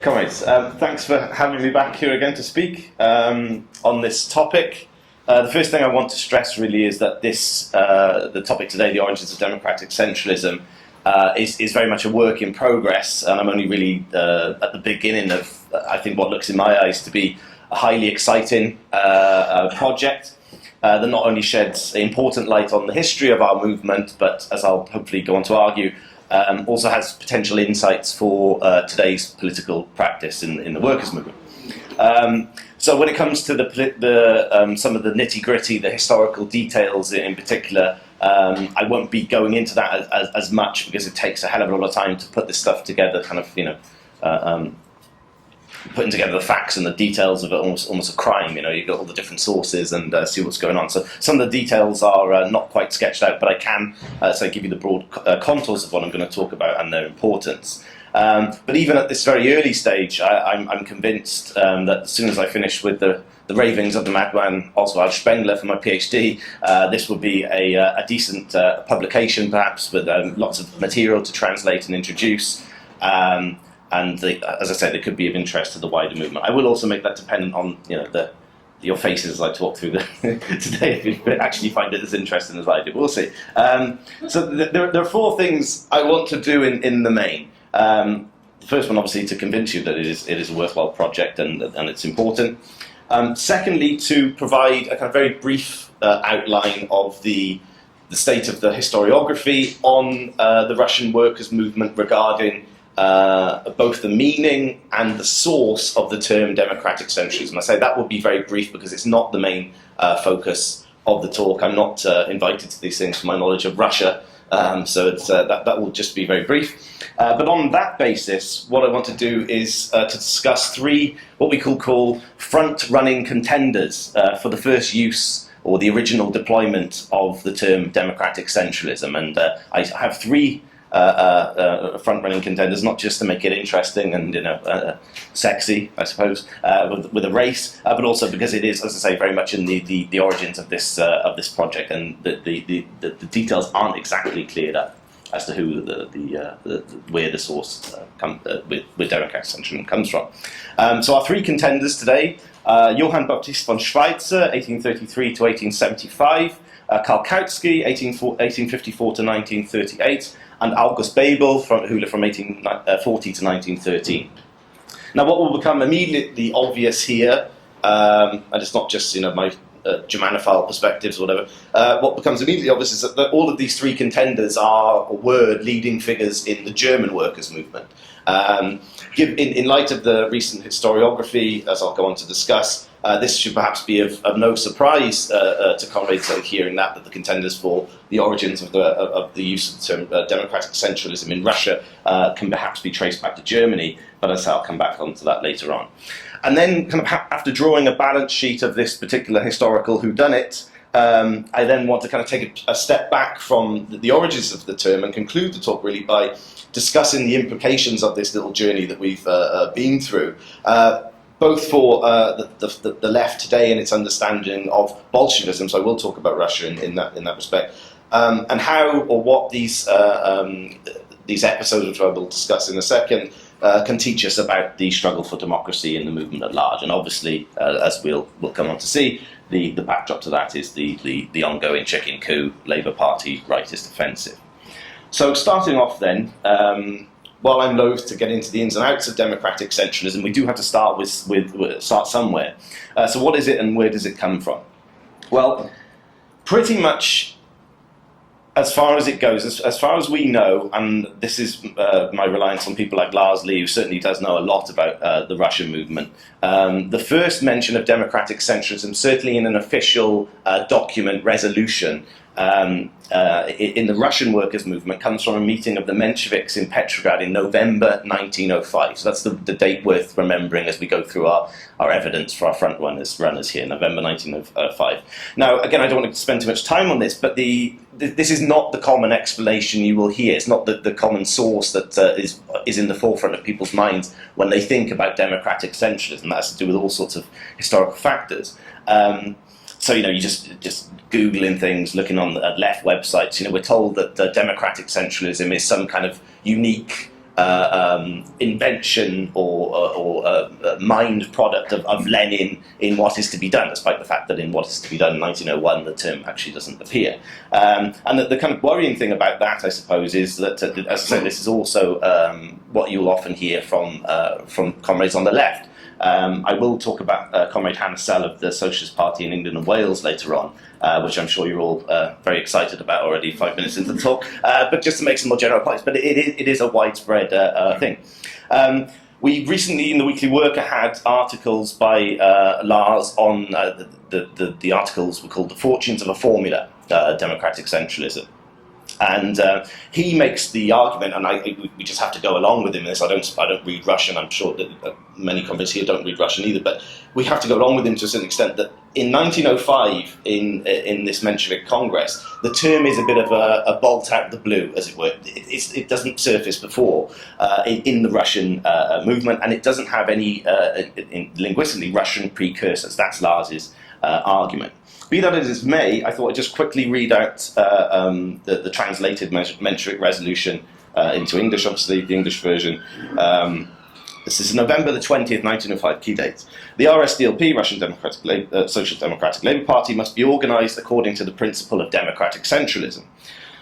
Comrades, thanks for having me back here again to speak on this topic. The first thing I want to stress really is that the topic today, the origins of democratic centralism, is very much a work in progress, and I'm only really at the beginning of, I think, what looks in my eyes to be a highly exciting project that not only sheds important light on the history of our movement, but, as I'll hopefully go on to argue, also has potential insights for today's political practice in the workers' movement. So when it comes to some of the nitty-gritty, the historical details in particular, I won't be going into that as much because it takes a hell of a lot of time to put this stuff together, putting together the facts and the details of it, almost a crime. You've got all the different sources and see what's going on. So some of the details are not quite sketched out, but I can give you the broad contours of what I'm going to talk about and their importance. But even at this very early stage, I'm convinced that as soon as I finish with the ravings of the madman Oswald Spengler for my PhD, this will be a decent publication, perhaps, with lots of material to translate and introduce. And as I said, it could be of interest to the wider movement. I will also make that dependent on your faces as I talk through today, if you actually find it as interesting as I do. We'll see. So there are four things I want to do in the main. The first one, obviously, to convince you that it is a worthwhile project and it's important. Secondly, to provide a kind of very brief outline of the state of the historiography on the Russian workers' movement regarding both the meaning and the source of the term democratic centralism. I say that will be very brief because it's not the main focus of the talk. I'm not invited to these things for my knowledge of Russia, so that will just be very brief. But on that basis, what I want to do is to discuss three what we call front-running contenders for the first use or the original deployment of the term democratic centralism. And I have three front-running contenders, not just to make it interesting and sexy, I suppose, with a race, but also because it is, as I say, very much in the origins of this project, and the details aren't exactly cleared up as to who where the source with democratic centralism comes from. So our three contenders today: Johann Baptist von Schweitzer, 1833 to 1875, Karl Kautsky, 1854 to 1938. And August Bebel, who lived from 1840 to 1913. Now, what will become immediately obvious here, and it's not just my Germanophile perspectives or whatever, what becomes immediately obvious is that all of these three contenders are or were leading figures in the German workers' movement. In light of the recent historiography, as I'll go on to discuss, this should perhaps be of no surprise to comrades hearing that the contenders for the origins of the use of the term democratic centralism in Russia can perhaps be traced back to Germany, but as I'll come back onto that later on. And then, after drawing a balance sheet of this particular historical whodunit, I then want to kind of take a step back from the origins of the term and conclude the talk really by discussing the implications of this little journey that we've been through, both for the left today and its understanding of Bolshevism. So I will talk about Russia in that respect, and how or what these episodes, which I will discuss in a second, can teach us about the struggle for democracy in the movement at large. And obviously, as we'll come on to see, the backdrop to that is the ongoing chicken coup, Labour Party rightist offensive. So starting off then, while I'm loath to get into the ins and outs of democratic centralism, we do have to start start somewhere. So what is it and where does it come from? Well, pretty much as far as it goes, as far as we know, and this is my reliance on people like Lars Lee, who certainly does know a lot about the Russian movement, the first mention of democratic centralism, certainly in an official document resolution, in the Russian workers' movement, comes from a meeting of the Mensheviks in Petrograd in November 1905. So that's the date worth remembering as we go through our evidence for our front runners here, November 1905. Now, again, I don't want to spend too much time on this, but this is not the common explanation you will hear. It's not the common source that is in the forefront of people's minds when they think about democratic centralism. That has to do with all sorts of historical factors. So, you just Googling things, looking on left websites, we're told that democratic centralism is some kind of unique invention or mind product of Lenin in What Is to Be Done, despite the fact that in What Is to Be Done in 1901 the term actually doesn't appear. And the kind of worrying thing about that, I suppose, is that, as I say, this is also what you'll often hear from comrades on the left. I will talk about Comrade Hannah Sell of the Socialist Party in England and Wales later on, which I'm sure you're all very excited about already 5 minutes into the talk, but just to make some more general points, but it is a widespread thing. We recently, in the Weekly Worker, had articles by Lars on, the articles were called The Fortunes of a Formula, Democratic Centralism. And he makes the argument, and we just have to go along with him in this. I don't read Russian. I'm sure that many convicts here don't read Russian either. But we have to go along with him to a certain extent. That in 1905, in this Menshevik Congress, the term is a bit of a bolt out of the blue, as it were. It doesn't surface before in the Russian movement, and it doesn't have any linguistically Russian precursors. That's Lars's argument. Be that as it may, I thought I'd just quickly read out the translated Menshevik resolution into English, obviously, the English version. This is November the 20th, 1905, key dates. The RSDLP, Russian Social Democratic Labour Party, must be organised according to the principle of democratic centralism.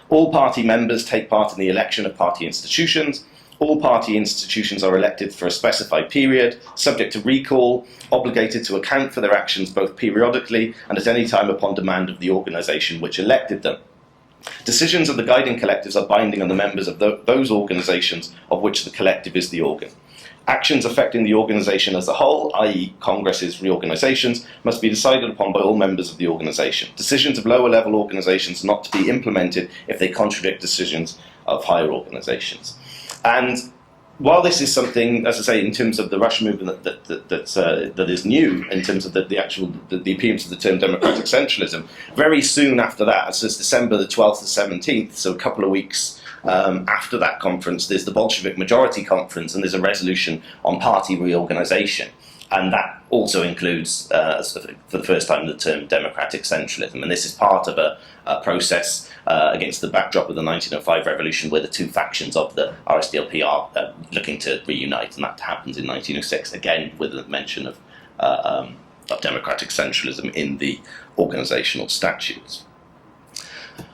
All party members take part in the election of party institutions. All party institutions are elected for a specified period, subject to recall, obligated to account for their actions both periodically and at any time upon demand of the organisation which elected them. Decisions of the guiding collectives are binding on the members of those organisations of which the collective is the organ. Actions affecting the organisation as a whole, i.e. Congress's reorganisations, must be decided upon by all members of the organisation. Decisions of lower-level organisations are not to be implemented if they contradict decisions of higher organisations. And while this is something, as I say, in terms of the Russian movement that is new, in terms of the appearance of the term democratic centralism, very soon after that, so it's December the 12th to 17th, so a couple of weeks after that conference, there's the Bolshevik Majority Conference, and there's a resolution on party reorganisation. And that also includes, for the first time, the term democratic centralism. And this is part of a process against the backdrop of the 1905 revolution, where the two factions of the RSDLP are looking to reunite. And that happens in 1906, again, with a mention of democratic centralism in the organisational statutes.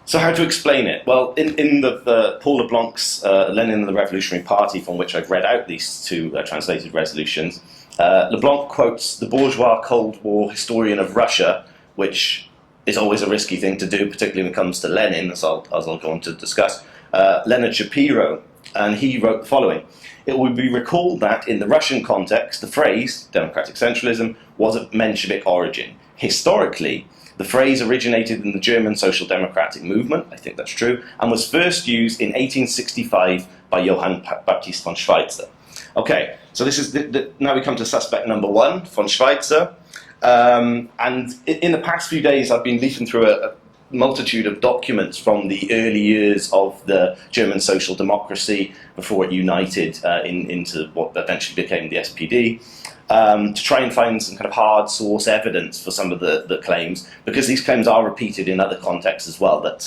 So how to explain it? Well, in the Paul Leblanc's Lenin and the Revolutionary Party, from which I've read out these two translated resolutions, Leblanc quotes the bourgeois Cold War historian of Russia, which is always a risky thing to do, particularly when it comes to Lenin, as I'll go on to discuss, Leonard Shapiro, and he wrote the following. It would be recalled that, in the Russian context, the phrase, democratic centralism, was of Menshevik origin. Historically, the phrase originated in the German social democratic movement, I think that's true, and was first used in 1865 by Johann Baptist von Schweitzer. Okay, so this is now we come to suspect number one, von Schweitzer. And in the past few days, I've been leafing through a multitude of documents from the early years of the German social democracy before it united into what eventually became the SPD, to try and find some kind of hard source evidence for some of the claims, because these claims are repeated in other contexts as well, that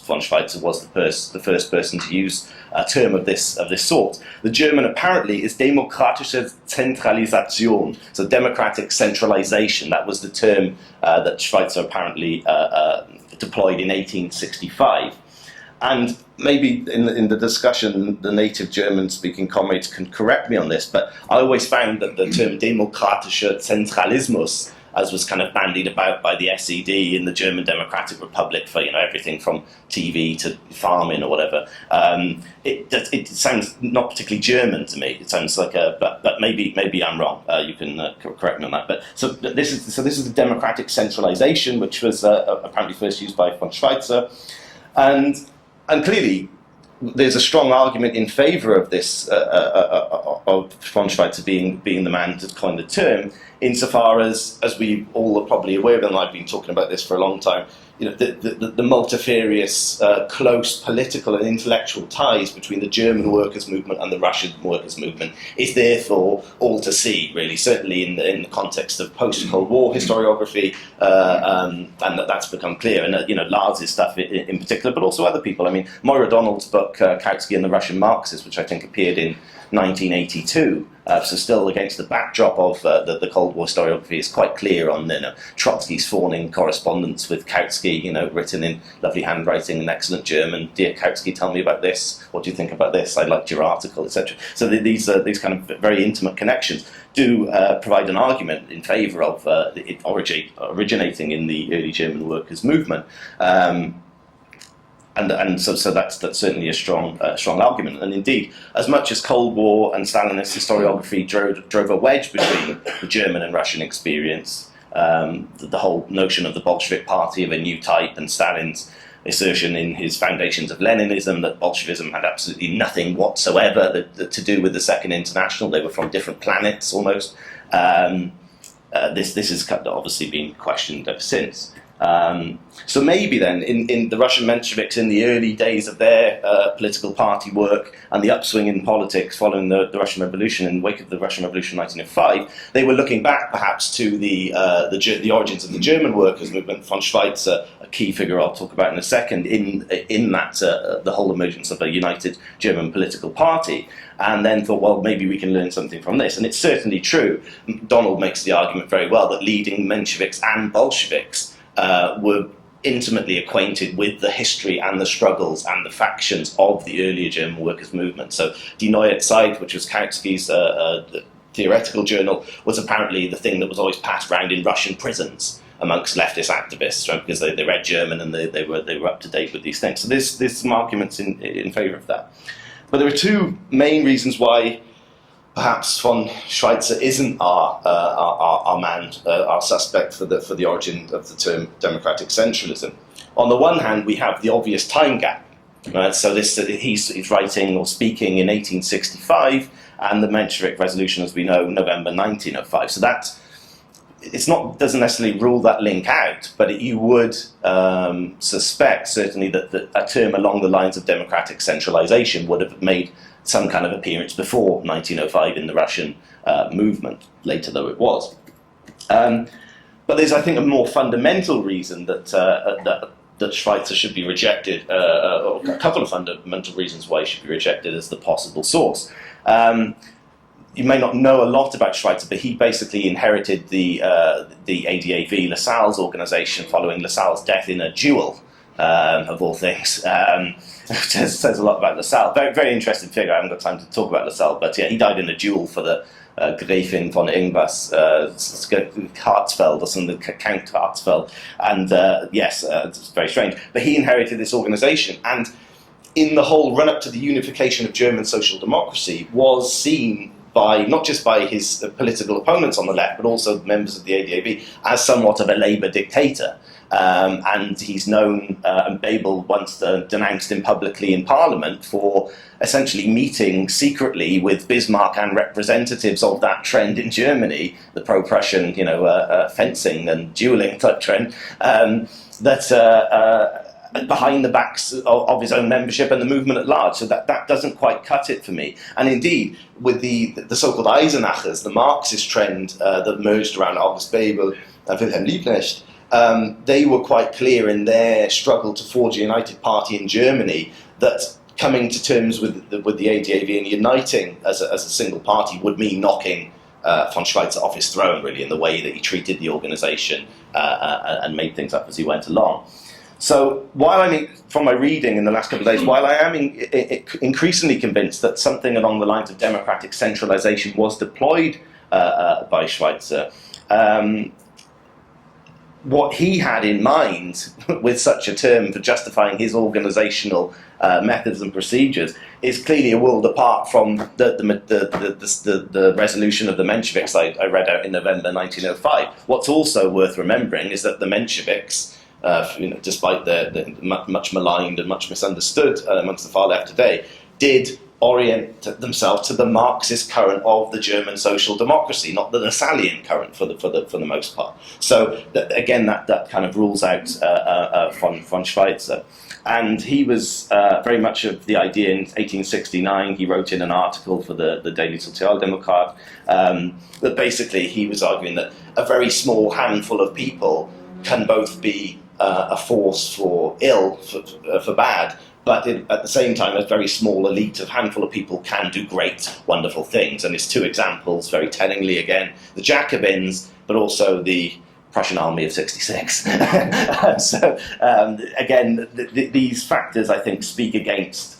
von Schweitzer was the first person to use a term of this sort. The German apparently is Demokratische Zentralisation, so democratic centralization. That was the term that Schweitzer apparently deployed in 1865. And maybe in the discussion, the native German-speaking comrades can correct me on this, but I always found that the term Demokratischer Zentralismus, as was kind of bandied about by the SED in the German Democratic Republic for everything from TV to farming or whatever, it sounds not particularly German to me. It sounds like but maybe I'm wrong. You can correct me on that. But so this is the democratic centralization, which was apparently first used by von Schweitzer, and clearly, there's a strong argument in favour of this, of von Schweitzer being the man to coin the term, insofar as we all are probably aware of, and I've been talking about this for a long time, the multifarious, close political and intellectual ties between the German workers' movement and the Russian workers' movement is therefore all to see, really, certainly in the context of post-Cold War historiography, and that's become clear. And Lars's stuff in particular, but also other people. I mean, Moira Donald's book, Kautsky and the Russian Marxists, which I think appeared in 1982, so still against the backdrop of the Cold War historiography, is quite clear on Trotsky's fawning correspondence with Kautsky, written in lovely handwriting and excellent German. Dear Kautsky, tell me about this. What do you think about this? I liked your article, etc. So these kind of very intimate connections do provide an argument in favour of it originating in the early German workers' movement. And so that's certainly a strong argument. And indeed, as much as Cold War and Stalinist historiography drove a wedge between the German and Russian experience, the whole notion of the Bolshevik party of a new type, and Stalin's assertion in his Foundations of Leninism that Bolshevism had absolutely nothing whatsoever to do with the Second International. They were from different planets almost. This has obviously been questioned ever since. So maybe then, in the Russian Mensheviks in the early days of their political party work and the upswing in politics following the Russian Revolution, in the wake of the Russian Revolution in 1905, they were looking back perhaps to the origins of the German workers' movement. Von Schweitzer, a key figure I'll talk about in a second, in that the whole emergence of a united German political party, and then thought, well, maybe we can learn something from this. And it's certainly true. Donald makes the argument very well that leading Mensheviks and Bolsheviks were intimately acquainted with the history and the struggles and the factions of the earlier German workers' movement. So Die Neue Zeit, which was Kautsky's theoretical journal, was apparently the thing that was always passed around in Russian prisons amongst leftist activists, right? Because they read German and they were up to date with these things. So there's some arguments in favour of that. But there are two main reasons why perhaps von Schweitzer isn't our man, our suspect for the origin of the term democratic centralism. On the one hand, we have the obvious time gap. Right? So he's writing or speaking in 1865, and the Menshevik Resolution, as we know, November 1905. So that doesn't necessarily rule that link out, but you would suspect certainly that a term along the lines of democratic centralization would have made some kind of appearance before 1905 in the Russian movement, later though it was. But there's, I think, a more fundamental reason that Schweitzer should be rejected, or a couple of fundamental reasons why he should be rejected as the possible source. You may not know a lot about Schweitzer, but he basically inherited the ADAV, Lassalle's organization, following Lassalle's death in a duel, of all things. Which says a lot about Lassalle. Very, very interesting figure. I haven't got time to talk about Lassalle, but yeah, he died in a duel for the Gräfin von irgendwas, Harzfeld or something, Count Harzfeld. And yes, it's very strange. But he inherited this organization, and in the whole run-up to the unification of German social democracy, was seen by not just by his political opponents on the left, but also members of the ADAB, as somewhat of a Labour dictator. And he's known, and Babel once denounced him publicly in Parliament for essentially meeting secretly with Bismarck and representatives of that trend in Germany, the pro-Prussian, fencing and dueling type trend, behind the backs of his own membership and the movement at large. So that doesn't quite cut it for me. And indeed, with the so-called Eisenachers, the Marxist trend that emerged around August Bebel and Wilhelm Liebknecht, they were quite clear in their struggle to forge a united party in Germany that coming to terms with the ADAV and uniting as a single party would mean knocking von Schweitzer off his throne, really, in the way that he treated the organisation and made things up as he went along. So from my reading in the last couple of days, while I am increasingly convinced that something along the lines of democratic centralisation was deployed by Schweitzer, what he had in mind with such a term for justifying his organisational methods and procedures is clearly a world apart from the resolution of the Mensheviks I read out in November 1905. What's also worth remembering is that the Mensheviks, despite the much maligned and much misunderstood amongst the far left today, did orient themselves to the Marxist current of the German social democracy, not the Lassallean current for the most part. So again, that kind of rules out von Schweitzer. And he was very much of the idea in 1869. He wrote in an article for the Daily Sozialdemokrat that basically he was arguing that a very small handful of people can both be a force for ill, for bad, but at the same time, a very small elite, a handful of people can do great, wonderful things. And his two examples, very tellingly again, the Jacobins, but also the Prussian Army of '66. So again, these factors, I think, speak against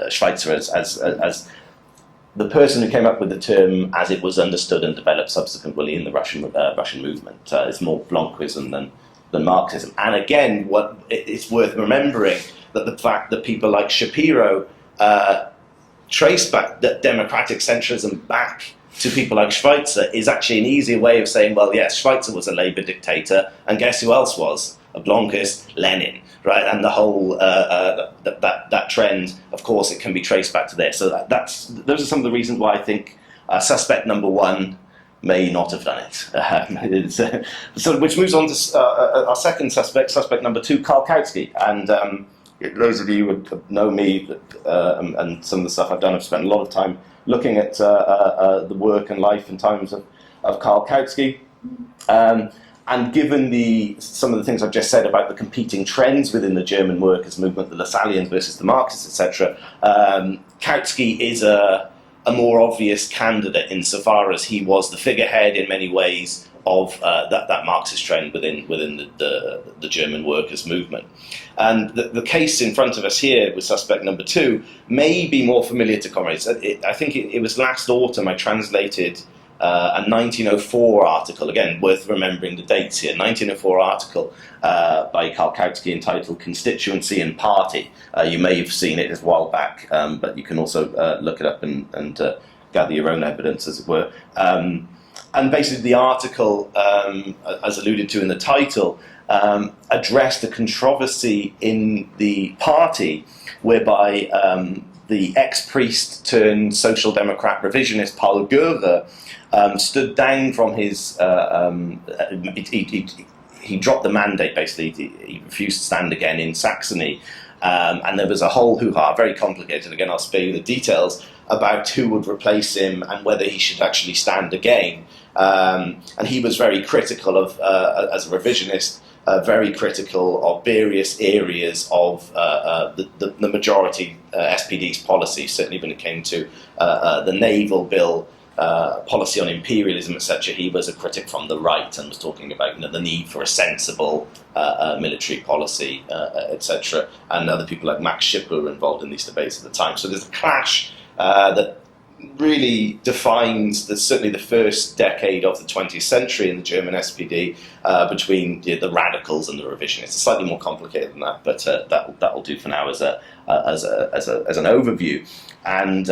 Schweitzer as the person who came up with the term as it was understood and developed subsequently in the Russian movement. It's more Blanquism than Marxism. And again, it's worth remembering that the fact that people like Shapiro trace back that democratic centralism back to people like Schweitzer is actually an easier way of saying, well, yes, Schweitzer was a Labour dictator, and guess who else was? A Blanquist, Lenin, right? And the whole that trend, of course, it can be traced back to there. So those are some of the reasons why I think suspect number one may not have done it. So, which moves on to our second suspect number two, Karl Kautsky. And those of you who would know me and some of the stuff I've done, I've spent a lot of time looking at the work and life and times of Karl Kautsky. And given some of the things I've just said about the competing trends within the German workers' movement, the Lassalleans versus the Marxists, etc., Kautsky is a more obvious candidate insofar as he was the figurehead in many ways of that Marxist trend within the German workers' movement. And the case in front of us here with suspect number two may be more familiar to comrades. I think it was last autumn I translated a 1904 article, again, worth remembering the dates here, 1904 article by Karl Kautsky entitled Constituency and Party. You may have seen it a while back, but you can also look it up and gather your own evidence, as it were. And basically the article, as alluded to in the title, addressed a controversy in the party whereby the ex-priest turned social democrat revisionist Paul Görer stood down from his... he dropped the mandate, basically. He refused to stand again in Saxony. And there was a whole hoo-ha, very complicated, again I'll spare you the details, about who would replace him and whether he should actually stand again. And he was very critical of, as a revisionist, very critical of various areas of the majority SPD's policy, certainly when it came to the naval bill, policy on imperialism, etc. He was a critic from the right and was talking about the need for a sensible military policy, etc. And other people like Max Schipper were involved in these debates at the time. So there's a clash that really defines certainly the first decade of the 20th century in the German SPD between the radicals and the revisionists. It's slightly more complicated than that, but that will do for now as an overview. And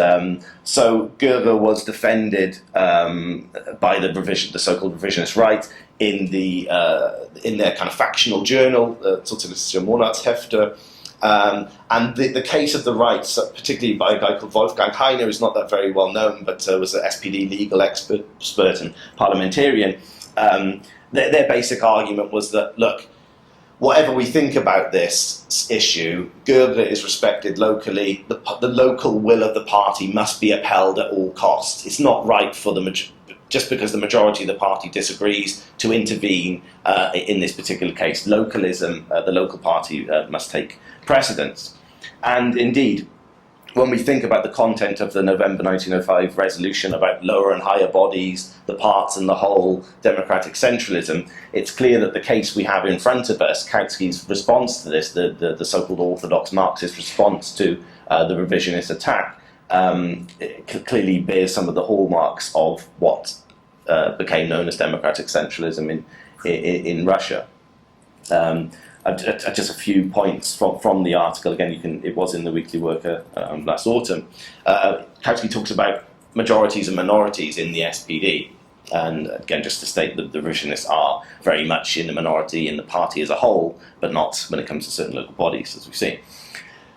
so Görer was defended by the so-called revisionist right in their kind of factional journal, Sozialistische Monatshefte. And the case of the rights, particularly by a guy called Wolfgang Heine, who's not that very well known, but was an SPD legal expert and parliamentarian, their basic argument was that, look, whatever we think about this issue, Görer is respected locally. The local will of the party must be upheld at all costs. It's not right for just because the majority of the party disagrees to intervene in this particular case. Localism, the local party must take precedence. And indeed, when we think about the content of the November 1905 resolution about lower and higher bodies, the parts and the whole, democratic centralism, it's clear that the case we have in front of us, Kautsky's response to this, the so-called orthodox Marxist response to the revisionist attack, it clearly bears some of the hallmarks of what became known as democratic centralism in Russia. Just a few points from the article. Again, it was in the Weekly Worker last autumn. Kautsky talks about majorities and minorities in the SPD. And again, just to state that the revisionists are very much in the minority in the party as a whole, but not when it comes to certain local bodies, as we've seen.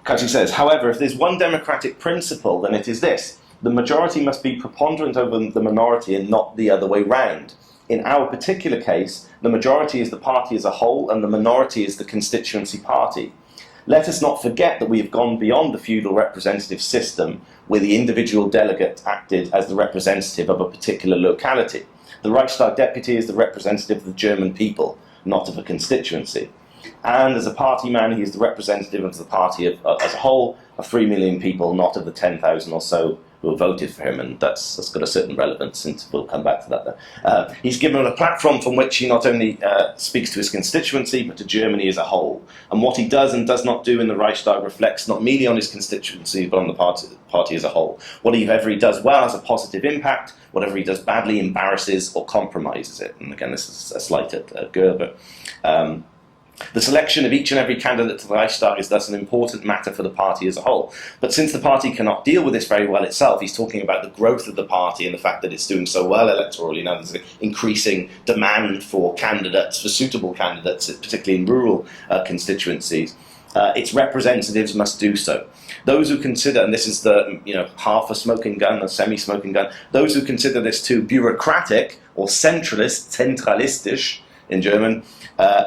Kautsky says, however, if there's one democratic principle, then it is this: the majority must be preponderant over the minority and not the other way round. In our particular case, the majority is the party as a whole and the minority is the constituency party. Let us not forget that we have gone beyond the feudal representative system where the individual delegate acted as the representative of a particular locality. The Reichstag deputy is the representative of the German people, not of a constituency. And as a party man, he is the representative of the party as a whole, of 3 million people, not of the 10,000 or so who have voted for him, and that's got a certain relevance, and we'll come back to that. He's given a platform from which he not only speaks to his constituency, but to Germany as a whole. And what he does and does not do in the Reichstag reflects not merely on his constituency, but on the party as a whole. Whatever he does well has a positive impact. Whatever he does badly embarrasses or compromises it. And again, this is a slight at Gerber. The selection of each and every candidate to the Reichstag is thus an important matter for the party as a whole. But since the party cannot deal with this very well itself, he's talking about the growth of the party and the fact that it's doing so well electorally. Now there's an increasing demand for candidates, for suitable candidates, particularly in rural constituencies. Its representatives must do so. Those who consider, and this is the half a smoking gun, a semi-smoking gun, those who consider this too bureaucratic or centralist, zentralistisch in German,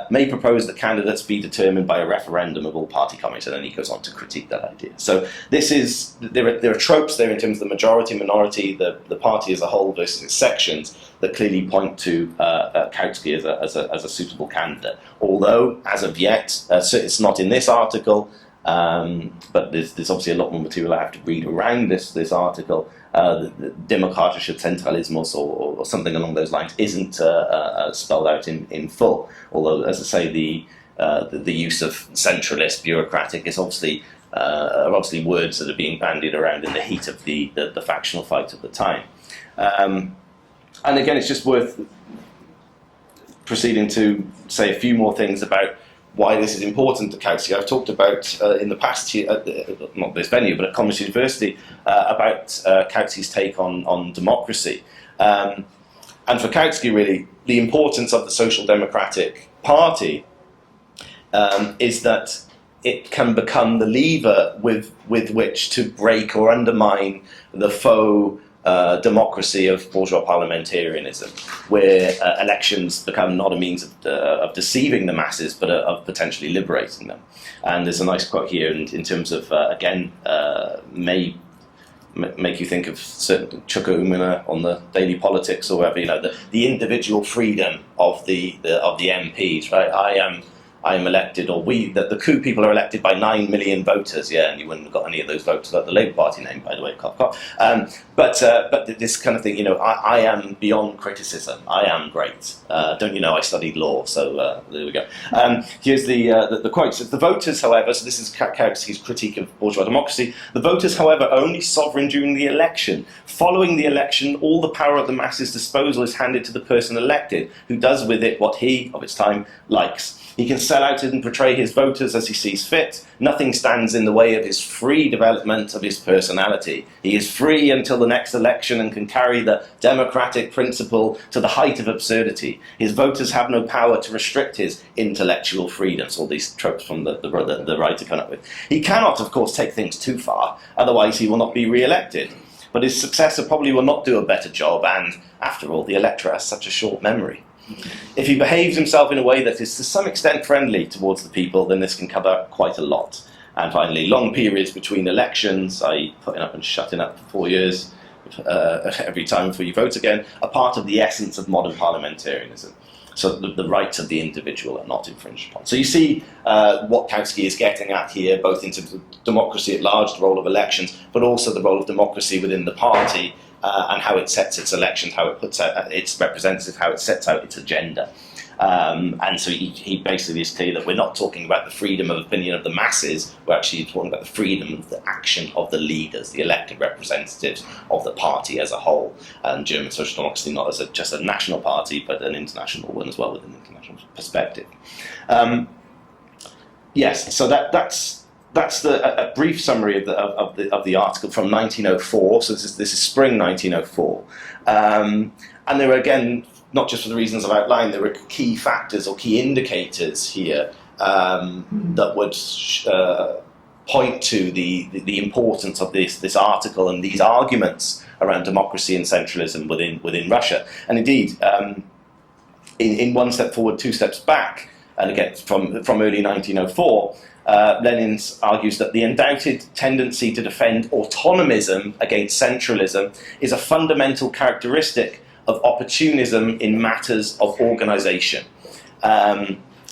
may propose that candidates be determined by a referendum of all party committees, and then he goes on to critique that idea. So there are tropes there in terms of the majority, minority, the party as a whole versus its sections that clearly point to Kautsky as a suitable candidate. Although, as of yet, it's not in this article, but there's obviously a lot more material I have to read around this article. The Democratic Centralism or something along those lines isn't spelled out in full. Although, as I say, the use of centralist, bureaucratic is obviously words that are being bandied around in the heat of the factional fight of the time. And again, it's just worth proceeding to say a few more things about why this is important to Kautsky. I've talked about in the past, not this venue, but at Commerce University, about Kautsky's take on democracy. And for Kautsky, really, the importance of the Social Democratic Party is that it can become the lever with which to break or undermine the faux democracy of bourgeois parliamentarianism, where elections become not a means of deceiving the masses, but of potentially liberating them. And there's a nice quote here in terms of, again, may make you think of certain Chuka Umunna on the Daily Politics or whatever, the individual freedom of the MPs, right? I am elected, or the coup people are elected by 9 million voters, and you wouldn't have got any of those votes without the Labour Party name, by the way, cough, cough. But this kind of thing, I am beyond criticism, I am great. Don't you know I studied law, so there we go. Here's the quote. So the voters, however, so this is Kautsky's critique of bourgeois democracy, the voters, however, are only sovereign during the election. Following the election, all the power at the masses' disposal is handed to the person elected, who does with it what he, of its time, likes. He can sell out and portray his voters as he sees fit. Nothing stands in the way of his free development of his personality. He is free until the next election and can carry the democratic principle to the height of absurdity. His voters have no power to restrict his intellectual freedoms, all these tropes from the writer come up with. He cannot, of course, take things too far, otherwise he will not be re-elected. But his successor probably will not do a better job, and, after all, the electorate has such a short memory. If he behaves himself in a way that is to some extent friendly towards the people, then this can cover quite a lot. And finally, long periods between elections, i.e. putting up and shutting up for 4 years every time before you vote again, are part of the essence of modern parliamentarianism. So the rights of the individual are not infringed upon. So you see what Kautsky is getting at here, both in terms of democracy at large, the role of elections, but also the role of democracy within the party, and how it sets its elections, how it puts out its representative, how it sets out its agenda. And so he basically is clear that we're not talking about the freedom of opinion of the masses, we're actually talking about the freedom of the action of the leaders, the elected representatives of the party as a whole. And German social democracy not as just a national party, but an international one as well, with an international perspective. Yes, so that's a brief summary of the article from 1904. So this is spring 1904, and there are, again, not just for the reasons I've outlined, there are key factors or key indicators here that would point to the importance of this article and these arguments around democracy and centralism within Russia. And indeed, in one step forward, two steps back, and again from early 1904, Lenin argues that the undoubted tendency to defend autonomism against centralism is a fundamental characteristic of opportunism in matters of organisation.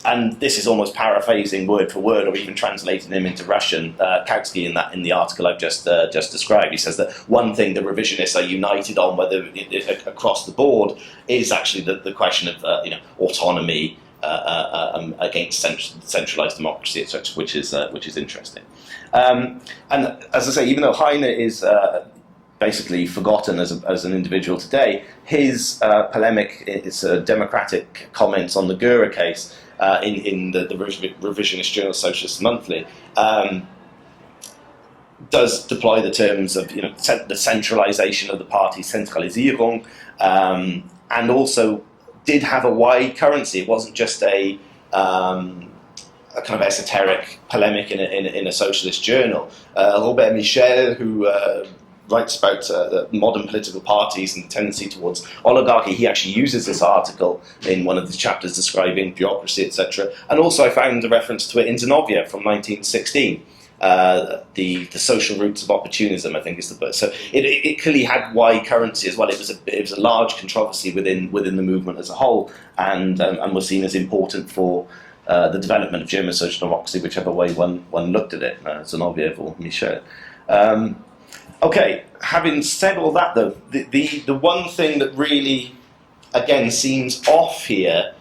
And this is almost paraphrasing word for word, or even translating him into Russian. Kautsky, in the article I've just described, he says that one thing the revisionists are united on, whether across the board, is actually the question of autonomy against centralised democracy, etc., which is interesting. And as I say, even though Heine is basically forgotten as an individual today, his polemic, his democratic comments on the Gura case in the revisionist journal Socialist Monthly, does deploy the terms of the centralisation of the party, Centralisierung, and also did have a wide currency. It wasn't just a kind of esoteric polemic in a socialist journal. Robert Michel, who writes about modern political parties and the tendency towards oligarchy, he actually uses this article in one of the chapters describing bureaucracy, etc. And also I found a reference to it in Zinoviev from 1916. The social roots of opportunism, I think, is the book. So it clearly had wide currency as well. It was a large controversy within the movement as a whole, and was seen as important for the development of German social democracy, whichever way one looked at it, Zinoviev or Michel. Okay, having said all that, though, the one thing that really, again, seems off here,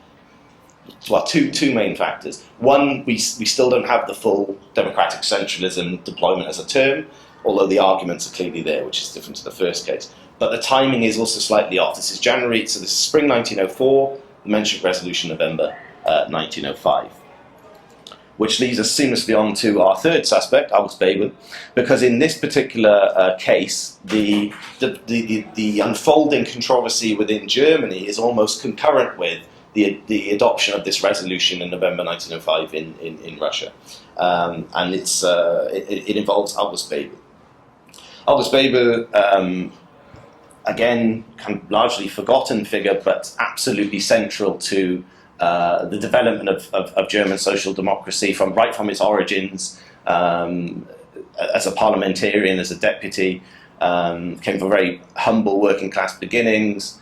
well, two main factors. One, we still don't have the full democratic centralism deployment as a term, although the arguments are clearly there, which is different to the first case. But the timing is also slightly off. This is January, so this is spring 1904, the Menshevik resolution, November 1905. Which leads us seamlessly on to our third suspect, August Bebel, because in this particular case, the unfolding controversy within Germany is almost concurrent with the adoption of this resolution in November 1905 in Russia, and it involves August Bebel. August Bebel, again, kind of largely forgotten figure, but absolutely central to the development of German social democracy right from its origins, as a parliamentarian, as a deputy, came from very humble working class beginnings,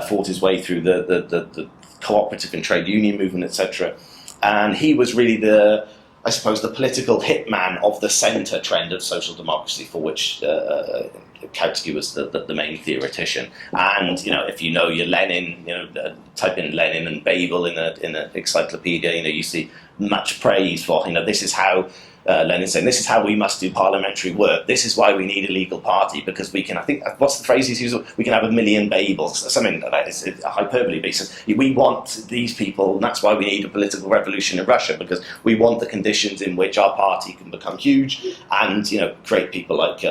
fought his way through the cooperative and trade union movement, etc. And he was really the political hitman of the centre trend of social democracy, for which Kautsky was the main theoretician. And if you know your Lenin, type in Lenin and Bebel in an encyclopedia, you see much praise for this is how Lenin saying this is how we must do parliamentary work. This is why we need a legal party, because we can. I think what's the phrase he's used? We can have 1 million Bebels. Something like that is a hyperbole. But he says we want these people, and that's why we need a political revolution in Russia, because we want the conditions in which our party can become huge and create people like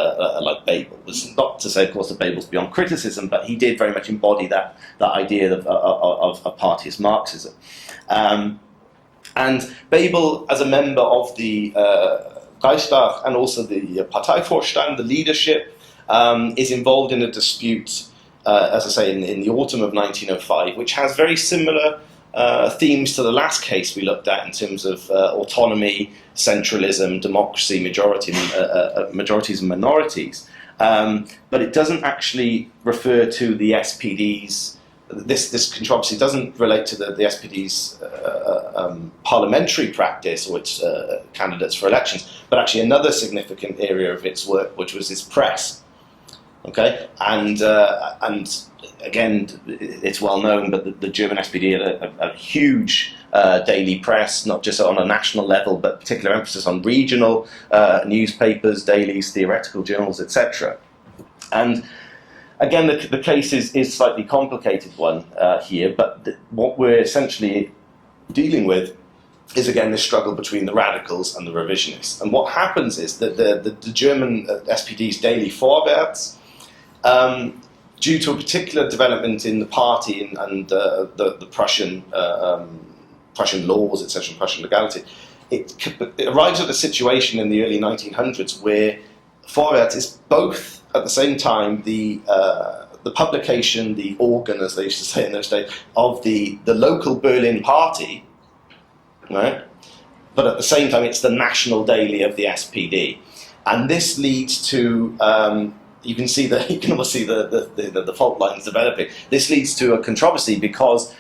Bebel. It's not to say, of course, that Bebel's beyond criticism, but he did very much embody that idea of partyist Marxism. And Bebel, as a member of the Reichstag and also the Parteivorstand, the leadership, is involved in a dispute, as I say, in the autumn of 1905, which has very similar themes to the last case we looked at in terms of autonomy, centralism, democracy, majorities and minorities. But it doesn't actually refer to the SPD's. This controversy doesn't relate to the SPD's parliamentary practice or its candidates for elections, but actually another significant area of its work, which was its press. Okay, and again, it's well known, but the German SPD had a huge daily press, not just on a national level, but particular emphasis on regional newspapers, dailies, theoretical journals, etc. And again, the case is slightly complicated one here, but what we're essentially dealing with is, again, this struggle between the radicals and the revisionists. And what happens is that the German SPD's daily Vorwärts, due to a particular development in the party and the Prussian laws, etc., Prussian legality, it arrives at a situation in the early 1900s where Forward is both at the same time the publication, the organ, as they used to say in those days, of the local Berlin party, right? But at the same time, it's the national daily of the SPD, and this leads to you can almost see the fault lines developing. This leads to a controversy because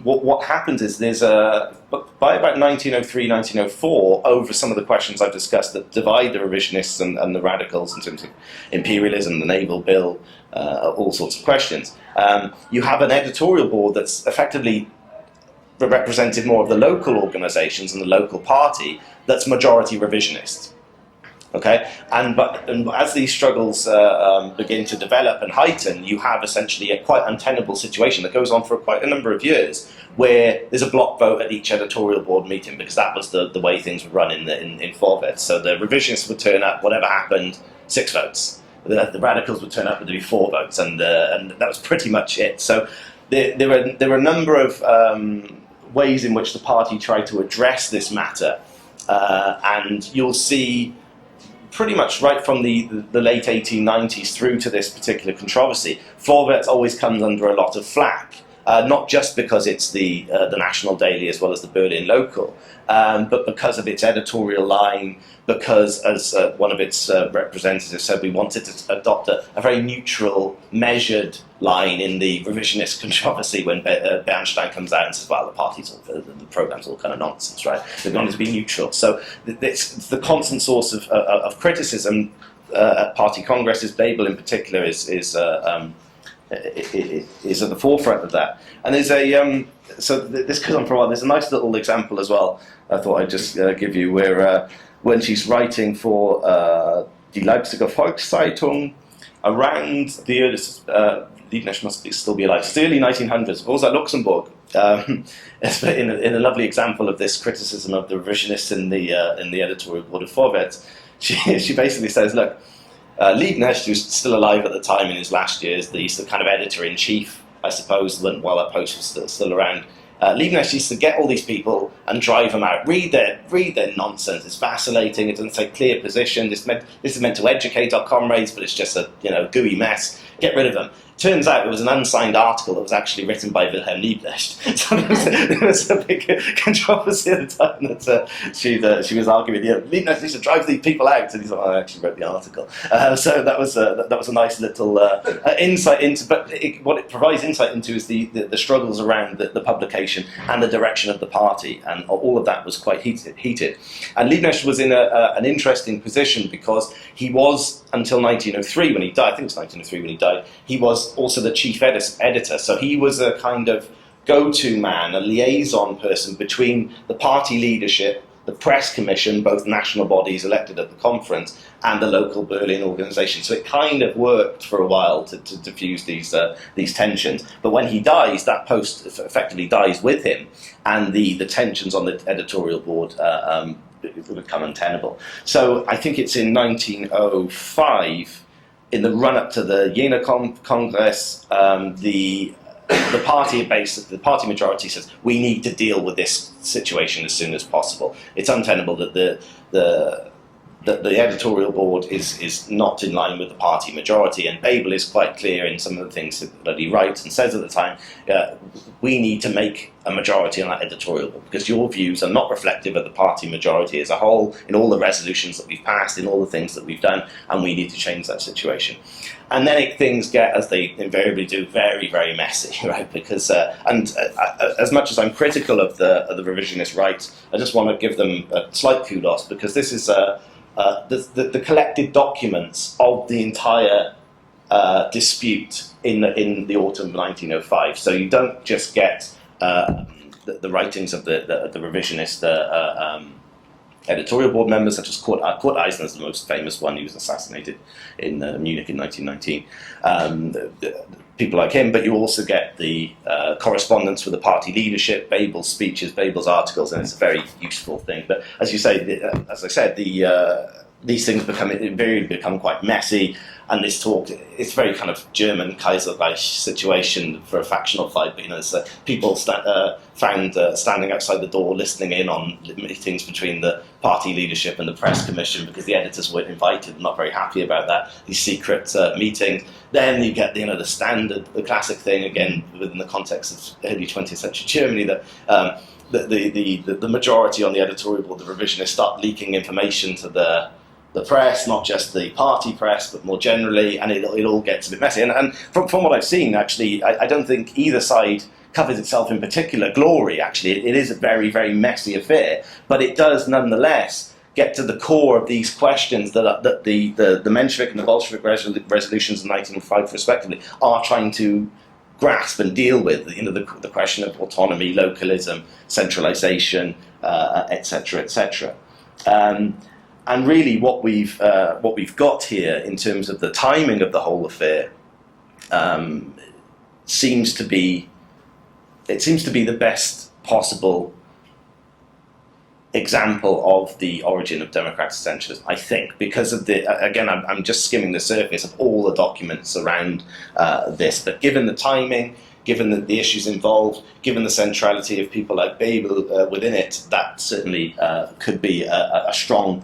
what happens is there's by about 1903, 1904, over some of the questions I've discussed that divide the revisionists and the radicals in terms of imperialism, the naval bill, all sorts of questions. You have an editorial board that's effectively represented more of the local organisations and the local party that's majority revisionist. Okay, and as these struggles begin to develop and heighten, you have essentially a quite untenable situation that goes on for quite a number of years, where there's a block vote at each editorial board meeting, because that was the way things were run in Forvet. So the revisionists would turn up, whatever happened, 6 votes. The radicals would turn up, and there'd be 4 votes, and that was pretty much it. So there were a number of ways in which the party tried to address this matter, and you'll see pretty much right from the late 1890s through to this particular controversy, Forvet always comes under a lot of flack, not just because it's the national daily as well as the Berlin local, but because of its editorial line, because, as one of its representatives said, we wanted to adopt a very neutral, measured line in the revisionist controversy when Bernstein comes out and says, well, the programme's all kind of nonsense, right? They wanted to be neutral. So it's the constant source of criticism at party congresses. Babel in particular is at the forefront of that. And there's this goes on for a while. There's a nice little example as well I thought I'd just give you, where when she's writing for Die Leipziger Volkszeitung around the Liebknecht must still be alive. It's the early 1900s. Rosa Luxemburg, in a lovely example of this criticism of the revisionists in the editorial board of Forvet, she basically says, look, Liebknecht, who's still alive at the time in his last years, the kind of editor-in-chief, I suppose, while that post was still around, Liebknecht used to get all these people and drive them out. Read their nonsense. It's vacillating. It doesn't take clear position. This is meant to educate our comrades, but it's just a gooey mess. Get rid of them. Turns out it was an unsigned article that was actually written by Wilhelm Liebknecht. So there was a big controversy at the time that she was arguing, Liebknecht used to drive these people out, and he's like, I actually wrote the article. So that was a nice little insight into, but what it provides insight into is the struggles around the publication and the direction of the party, and all of that was quite heated. And Liebknecht was in an interesting position because he was, until 1903 when he died, I think it was 1903 when he died, he was also the chief editor, so he was a kind of go-to man, a liaison person between the party leadership, the press commission, both national bodies elected at the conference, and the local Berlin organisation. So it kind of worked for a while to diffuse these tensions. But when he dies, that post effectively dies with him, and the tensions on the editorial board become untenable. So I think it's in 1905, in the run-up to the Jena Congress, the party majority says, we need to deal with this situation as soon as possible. It's untenable that the editorial board is not in line with the party majority, and Babel is quite clear in some of the things that he writes and says at the time, we need to make a majority on that editorial board, because your views are not reflective of the party majority as a whole, in all the resolutions that we've passed, in all the things that we've done, and we need to change that situation. And then things get, as they invariably do, very, very messy, right? Because as much as I'm critical of the revisionist right, I just want to give them a slight kudos, because this is the collected documents of the entire dispute in the autumn of 1905. So you don't just get the writings of the revisionist editorial board members, such as Kurt Eisner is the most famous one. He was assassinated in Munich in 1919. People like him, but you also get the correspondence with the party leadership, Babel's speeches, Babel's articles, and it's a very useful thing. But as you say, as I said, these things invariably become quite messy. and this talk, it's very kind of German Kaiserreich situation for a factional fight. But, there's people found standing outside the door listening in on meetings between the party leadership and the press commission because the editors weren't invited, not very happy about that, these secret meetings. Then you get the standard, the classic thing, again, within the context of early 20th century Germany, that the majority on the editorial board, the revisionists, start leaking information to the press, not just the party press, but more generally, and it all gets a bit messy. And from what I've seen, actually, I don't think either side covers itself in particular glory, actually. It is a very, very messy affair, but it does nonetheless get to the core of these questions that the Menshevik and the Bolshevik resolutions of 1905, respectively, are trying to grasp and deal with. The question of autonomy, localism, centralization, etc., etc. And really, what we've got here in terms of the timing of the whole affair seems to be the best possible example of the origin of democratic centralism, I think, because of I'm just skimming the surface of all the documents around this, but given the timing, given the issues involved, given the centrality of people like Bebel within it, that certainly could be a strong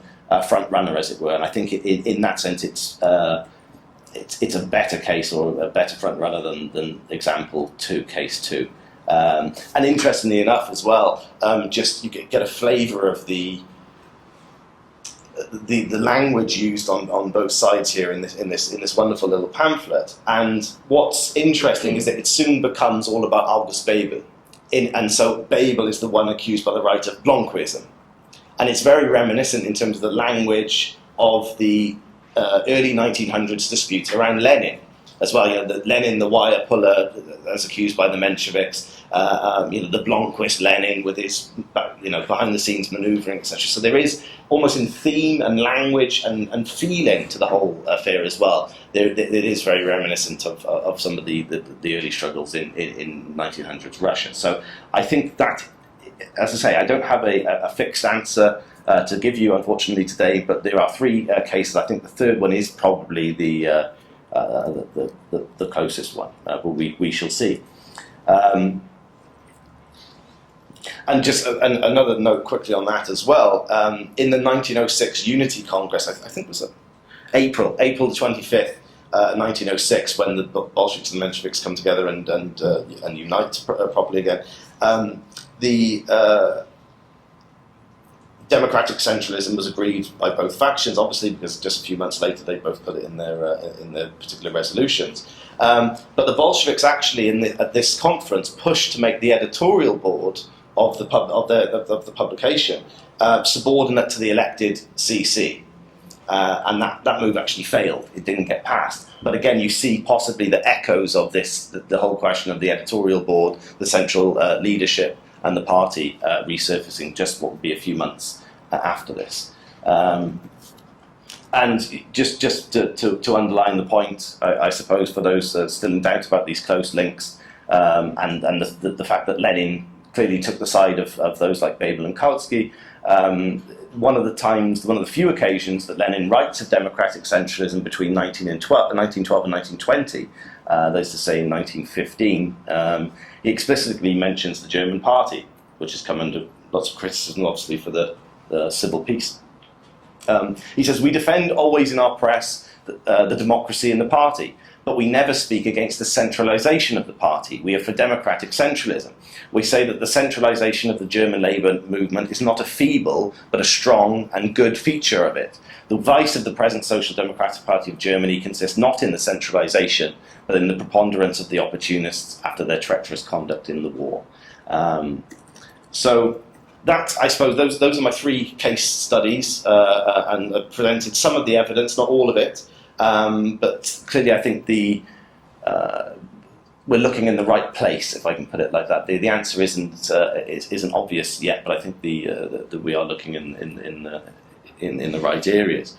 front runner, as it were. And I think in that sense, it's a better case, or a better front runner than example 2, case 2. And interestingly enough, as well, just you get a flavour of the language used on both sides here in this wonderful little pamphlet. And what's interesting is that it soon becomes all about August Bebel, and so Bebel is the one accused by the right of Blanquism, and it's very reminiscent in terms of the language of the early 1900s disputes around Lenin as well. The Lenin, the wire puller, as accused by the Mensheviks, the Blomqvist Lenin with his behind-the-scenes manoeuvring, etc. So there is almost in theme and language and feeling to the whole affair as well. It is very reminiscent of some of the early struggles in 1900s Russia. So I think that, as I say, I don't have a fixed answer to give you, unfortunately, today, but there are 3 cases. I think the third one is probably the closest one, but we shall see. And just another note quickly on that as well. In the 1906 Unity Congress, I think it was April the 25th, 1906, when the Bolsheviks and the Mensheviks come together and unite properly again. The Democratic Centralism was agreed by both factions, obviously, because just a few months later they both put it in their particular resolutions. But the Bolsheviks actually, at this conference, pushed to make the editorial board of the publication subordinate to the elected CC, and that move actually failed. It didn't get passed. But again, you see possibly the echoes of this, the whole question of the editorial board, the central leadership, and the party resurfacing just what would be a few months after this. And just to underline the point, I suppose, for those still in doubt about these close links, and the fact that Lenin clearly took the side of those like Bebel and Kautsky, one of the few occasions that Lenin writes of democratic centralism between 1912 and 1920, that is to say in 1915, he explicitly mentions the German party, which has come under lots of criticism, obviously, for the civil peace. He says, "We defend always in our press the democracy in the party, but we never speak against the centralization of the party. We are for democratic centralism. We say that the centralization of the German labour movement is not a feeble, but a strong and good feature of it. The vice of the present Social Democratic Party of Germany consists not in the centralization, but in the preponderance of the opportunists after their treacherous conduct in the war." So that, I suppose, those are my 3 case studies, and presented some of the evidence, not all of it, but clearly I think we're looking in the right place, if I can put it like that. The answer isn't obvious yet, but I think that we are looking in the right areas.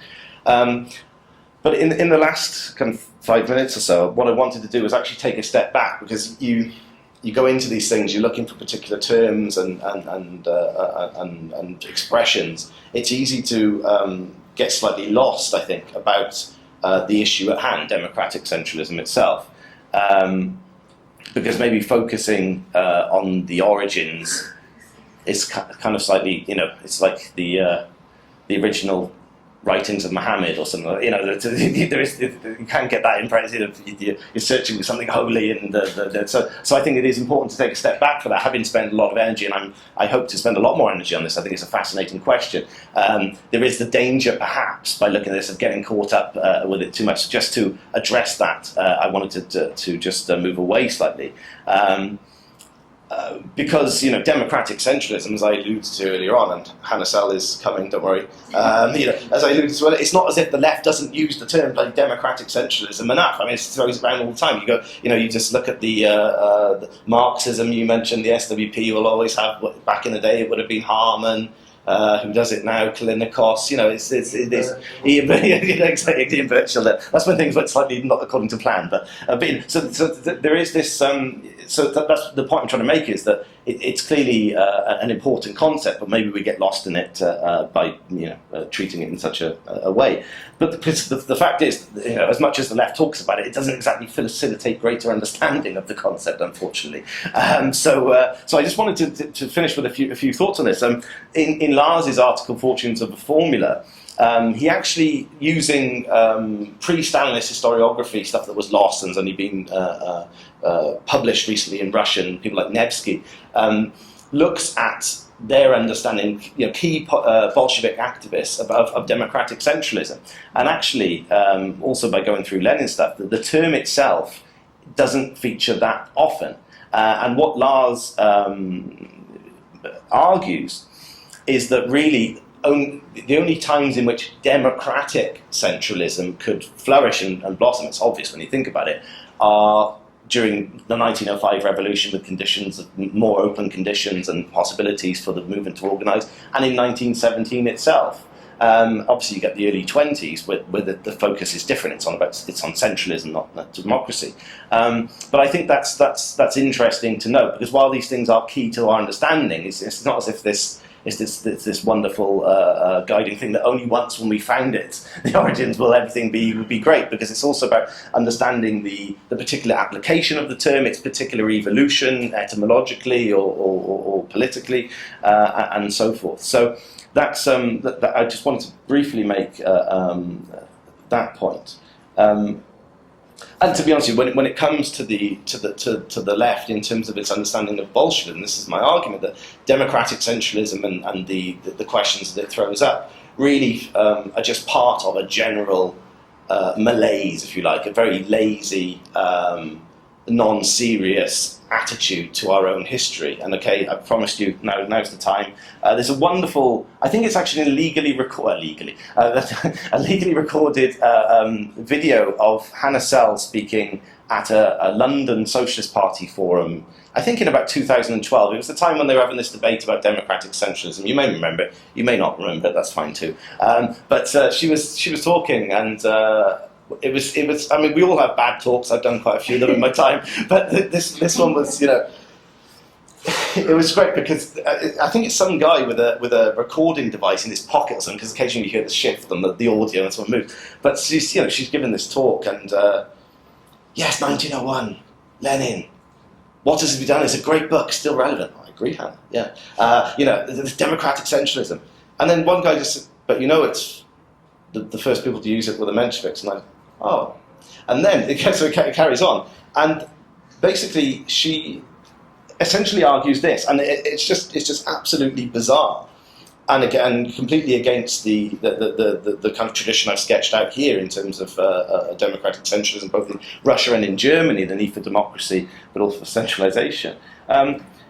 But in the last kind of 5 minutes or so, what I wanted to do was actually take a step back, because you go into these things, you're looking for particular terms and expressions. It's easy to get slightly lost, I think, about the issue at hand, democratic centralism itself. Because maybe focusing on the origins is kind of slightly, it's like the original writings of Muhammad or something. There is, you can get that impression of you're searching for something holy, and so I think it is important to take a step back for that. Having spent a lot of energy, and I hope to spend a lot more energy on this. I think it's a fascinating question. There is the danger, perhaps, by looking at this, of getting caught up with it too much. Just to address that, I wanted to just move away slightly. Because democratic centralism, as I alluded to earlier on, and Hannah Sell is coming, don't worry. As I alluded to, it's not as if the left doesn't use the term like democratic centralism enough. I mean, it throws around all the time. You just look at the Marxism you mentioned. The SWP will always have. Back in the day, it would have been Harman. Who does it now? Kalinikos. Ian Birchall. That's when things went slightly not according to plan. But there is this. So that's the point I'm trying to make, is that it's clearly an important concept, but maybe we get lost in it by treating it in such a way. But the fact is, as much as the left talks about it, it doesn't exactly facilitate greater understanding of the concept, unfortunately. So I just wanted to finish with a few thoughts on this. In Lars's article, Fortunes of a Formula, he actually, using pre-Stalinist historiography, stuff that was lost and has only been published recently in Russian, people like Nevsky, looks at their understanding, key Bolshevik activists of democratic centralism. And actually, also by going through Lenin's stuff, the term itself doesn't feature that often. And what Lars argues is that really the only times in which democratic centralism could flourish and blossom, it's obvious when you think about it, are during the 1905 revolution, with conditions of more open conditions and possibilities for the movement to organise, and in 1917 itself. Obviously, you get the early 20s where the focus is different. It's on centralism, not democracy. But I think that's interesting to note, because while these things are key to our understanding, it's not as if this wonderful guiding thing that only once when we found it, the origins, will everything be great, because it's also about understanding the particular application of the term, its particular evolution, etymologically or politically, and so forth. So that's that I just wanted to briefly make that point. And to be honest with you, when it comes to the left in terms of its understanding of Bolshevism, this is my argument, that democratic centralism and the questions that it throws up really are just part of a general malaise, if you like, a very lazy, non-serious attitude to our own history. And okay, I promised you, now's the time. There's a wonderful, I think it's actually a legally recorded video of Hannah Sell speaking at a London Socialist Party forum, I think in about 2012. It was the time when they were having this debate about democratic centralism. You may remember it, you may not remember it, that's fine too. But she was talking, and it was. I mean, we all have bad talks. I've done quite a few of them in my time, but this one was, it was great, because I think it's some guy with a recording device in his pocket or something, because occasionally you hear the shift on the audio and someone moves. But she's given this talk, and yes, 1901, Lenin. What has he done? It's a great book, still relevant. I agree, Hannah. Yeah, this democratic centralism, and then one guy just said, but it's the first people to use it were the Mensheviks, and and then it carries on, and basically she essentially argues this, and it's just absolutely bizarre, and again completely against the kind of tradition I've sketched out here in terms of democratic centralism, both in Russia and in Germany, the need for democracy, but also for centralisation.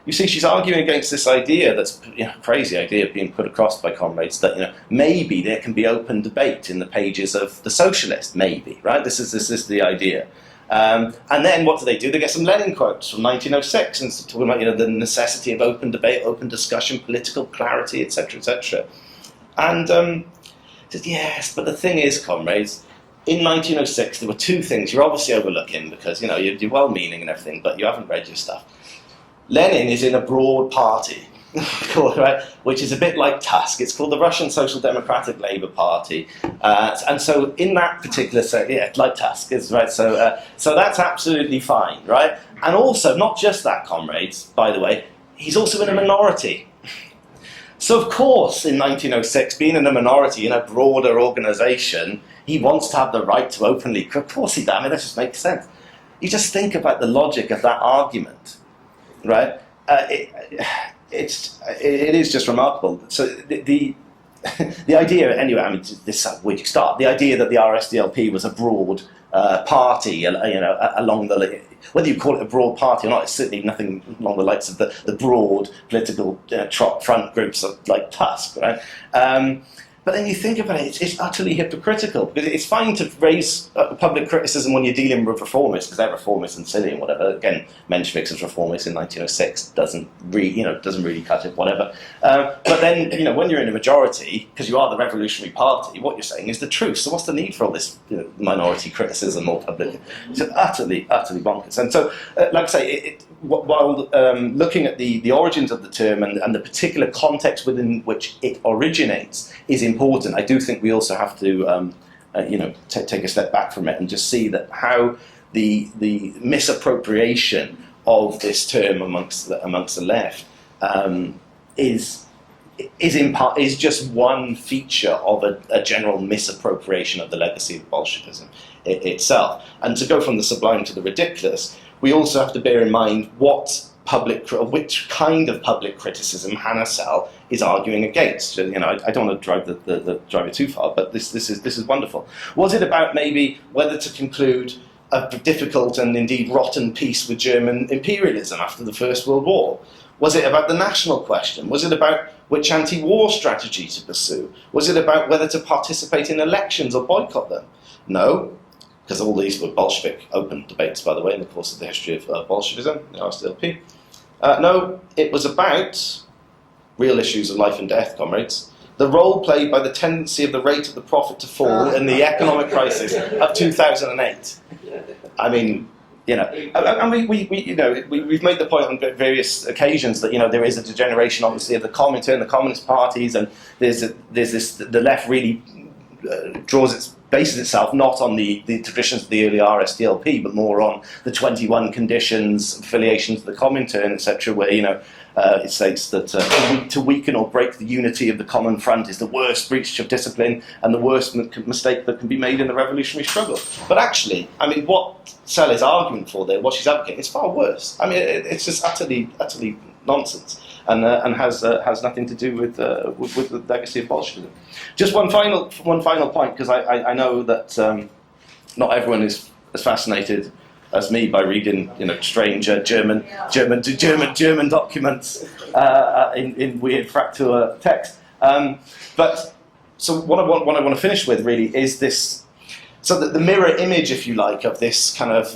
You see, she's arguing against this idea that's crazy idea being put across by comrades that maybe there can be open debate in the pages of the Socialist, maybe, right? This is the idea. And then what do? They get some Lenin quotes from 1906 and talking about the necessity of open debate, open discussion, political clarity, etc., etc. And says, yes, but the thing is, comrades, in 1906 there were two things you're obviously overlooking, because you're well-meaning and everything, but you haven't read your stuff. Lenin is in a broad party, right, which is a bit like Tusk. It's called the Russian Social Democratic Labour Party, and so in that particular like Tusk is right. So that's absolutely fine, right? And also, not just that, comrades. By the way, he's also in a minority. So of course, in 1906, being in a minority in a broader organisation, he wants to have the right to openly. Of course he does. I mean, that just makes sense. You just think about the logic of that argument, right? It is just remarkable. So the idea, anyway, I mean, this is where you start. The idea that the RSDLP was a broad party, along the, whether you call it a broad party or not, it's certainly nothing along the likes of the broad political front groups like Tusk, right? But then you think about it, it's utterly hypocritical, because it's fine to raise public criticism when you're dealing with reformists, because they're reformists and silly and whatever. Again, Menshevik as reformist in 1906 doesn't really cut it, whatever. But then, when you're in a majority, because you are the revolutionary party, what you're saying is the truth. So what's the need for all this minority criticism or public? It's utterly bonkers. And so, like I say, while looking at the origins of the term and the particular context within which it originates is important, I do think we also have to take a step back from it and just see that how the misappropriation of this term amongst the left is just one feature of a general misappropriation of the legacy of Bolshevism itself. And to go from the sublime to the ridiculous, we also have to bear in mind which kind of public criticism Hannah Sell is arguing against. I don't want to drive it too far, but this is wonderful. Was it about maybe whether to conclude a difficult and indeed rotten peace with German imperialism after the First World War? Was it about the national question? Was it about which anti-war strategy to pursue? Was it about whether to participate in elections or boycott them? No. Because all these were Bolshevik open debates, by the way, in the course of the history of Bolshevism, the RSDLP. No, it was about real issues of life and death, comrades. The role played by the tendency of the rate of the profit to fall in the economic crisis of 2008. I mean, we've made the point on various occasions that there is a degeneration, obviously, of the Comintern, the communist parties, and the left really bases itself not on the traditions of the early RSDLP, but more on the 21 conditions, affiliations of the Comintern, etc., where it states that to weaken or break the unity of the common front is the worst breach of discipline and the worst mistake that can be made in the revolutionary struggle. But actually, I mean, what Sell is arguing for there, what she's advocating, is far worse. I mean, it's just utterly nonsense. And has nothing to do with the legacy of Bolshevism. Just one final point, because I know that not everyone is as fascinated as me by reading strange German documents in weird fractal text. But so what I want to finish with really is this. So that the mirror image, if you like, of this kind of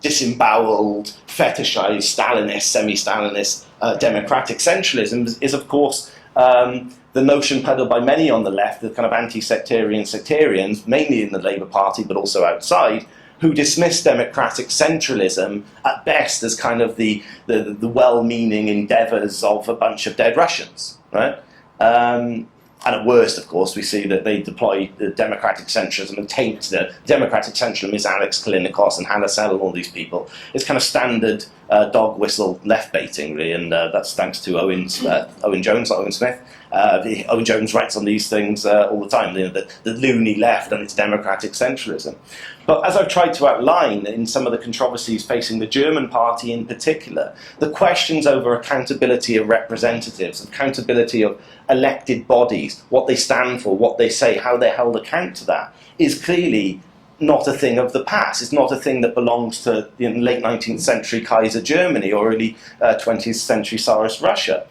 disemboweled, fetishized, Stalinist, semi-Stalinist democratic centralism is, of course, the notion peddled by many on the left, the kind of anti-sectarian sectarians, mainly in the Labour Party, but also outside, who dismiss democratic centralism at best as kind of the well-meaning endeavours of a bunch of dead Russians, right? And at worst, of course, we see that they deploy the democratic centralism and taint the democratic centralism is Alex Kalinikos and Hannah Sell and all these people. It's kind of standard dog whistle left baiting, really, and that's thanks to Owen Jones, not Owen Smith. Owen Jones writes on these things all the time, the loony left and its democratic centralism. But as I've tried to outline in some of the controversies facing the German party in particular, the questions over accountability of representatives, accountability of elected bodies, what they stand for, what they say, how they're held account to that, is clearly not a thing of the past. It's not a thing that belongs to late 19th century Kaiser Germany or early 20th century Tsarist Russia.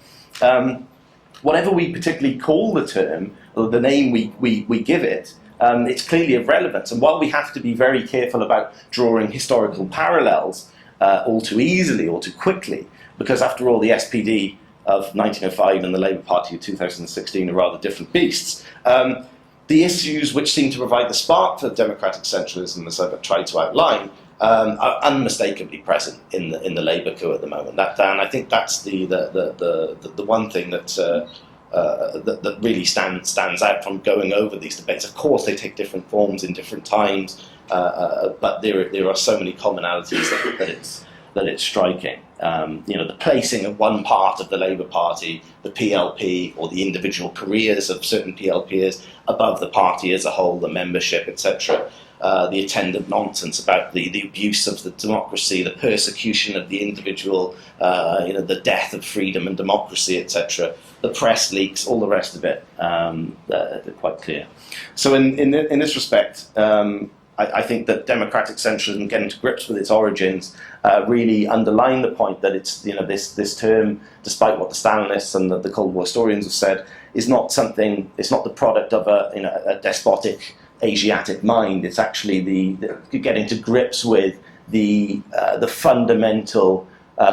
Whatever we particularly call the term, or the name we give it, it's clearly of relevance. And while we have to be very careful about drawing historical parallels all too easily or too quickly, because after all, the SPD of 1905 and the Labour Party of 2016 are rather different beasts, the issues which seem to provide the spark for democratic centralism, as I've tried to outline, are unmistakably present in the Labour coup at the moment. And I think that's the one thing that that really stands out from going over these debates. Of course, they take different forms in different times, but there are so many commonalities that it's striking. The placing of one part of the Labour Party, the PLP, or the individual careers of certain PLPers above the party as a whole, the membership, etc. The attendant nonsense about the abuse of the democracy, the persecution of the individual, the death of freedom and democracy, etc. The press leaks, all the rest of it, they're quite clear. So in this respect, I think that democratic centralism, getting to grips with its origins, really underline the point that it's this term, despite what the Stalinists and the Cold War historians have said, is not something. It's not the product of a despotic Asiatic mind. It's actually the getting to grips with the fundamental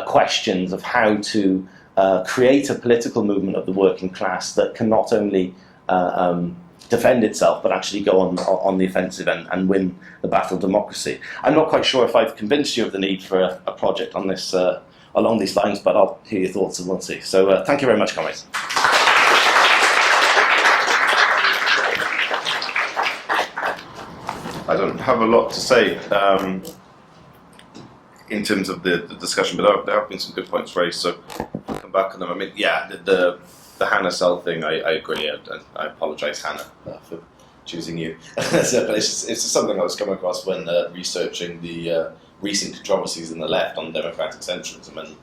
questions of how to create a political movement of the working class that can not only defend itself, but actually go on the offensive and win the battle of democracy. I'm not quite sure if I've convinced you of the need for a project on this along these lines, but I'll hear your thoughts and we'll see. So thank you very much, comrades. I don't have a lot to say in terms of the discussion, but there have been some good points raised, so I'll come back on them. I mean, yeah, the Hannah Cell thing, I agree. I apologise, Hannah, for choosing you. But it's just something I was coming across when researching the recent controversies in the left on democratic centralism, and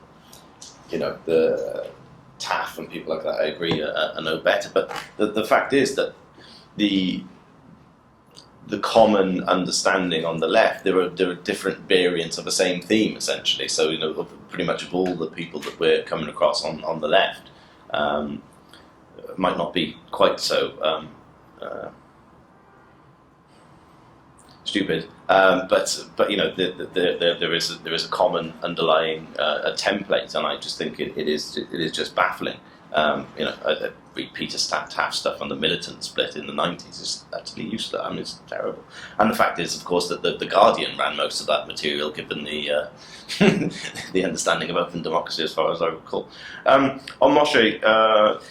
the TAF and people like that. I agree, are no better. But the fact is that the common understanding on the left, there are different variants of the same theme, essentially. So pretty much of all the people that we're coming across on the left. Might not be quite so stupid, but there is a common underlying template, and I just think it is just baffling. I read Peter Taft stuff on the militant split in the 90s is actually useless. I mean, it's terrible. And the fact is, of course, that the Guardian ran most of that material, given the the understanding of open democracy, as far as I recall. On Moshe,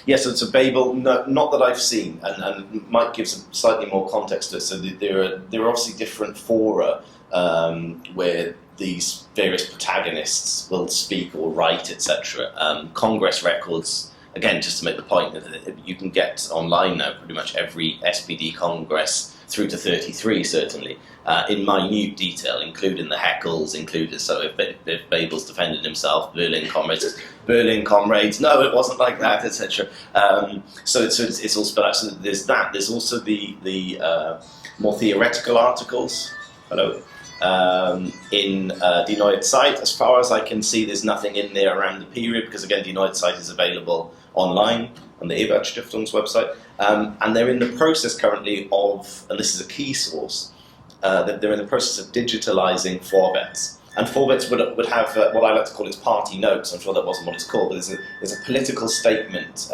yes, it's a Babel. No, not that I've seen, and might give some slightly more context to it. So there are obviously different fora where these various protagonists will speak or write, etc. Congress records. Again, just to make the point that you can get online now pretty much every SPD Congress through to 33, certainly, in minute detail, including the heckles, included. So if Babel's defended himself, Berlin comrades, no, it wasn't like that, etc. So it's all spelled out. So there's that. There's also the more theoretical articles. Hello. In Die Neue Zeit, as far as I can see, there's nothing in there around the period, because again, Die Neue Zeit is available online on the Ebert Stiftung's website, and they're in the process currently of, and this is a key source, that they're in the process of digitalizing Vorwärts. And Vorwärts would have what I like to call its party notes. I'm sure that wasn't what it's called, but there's a political statement.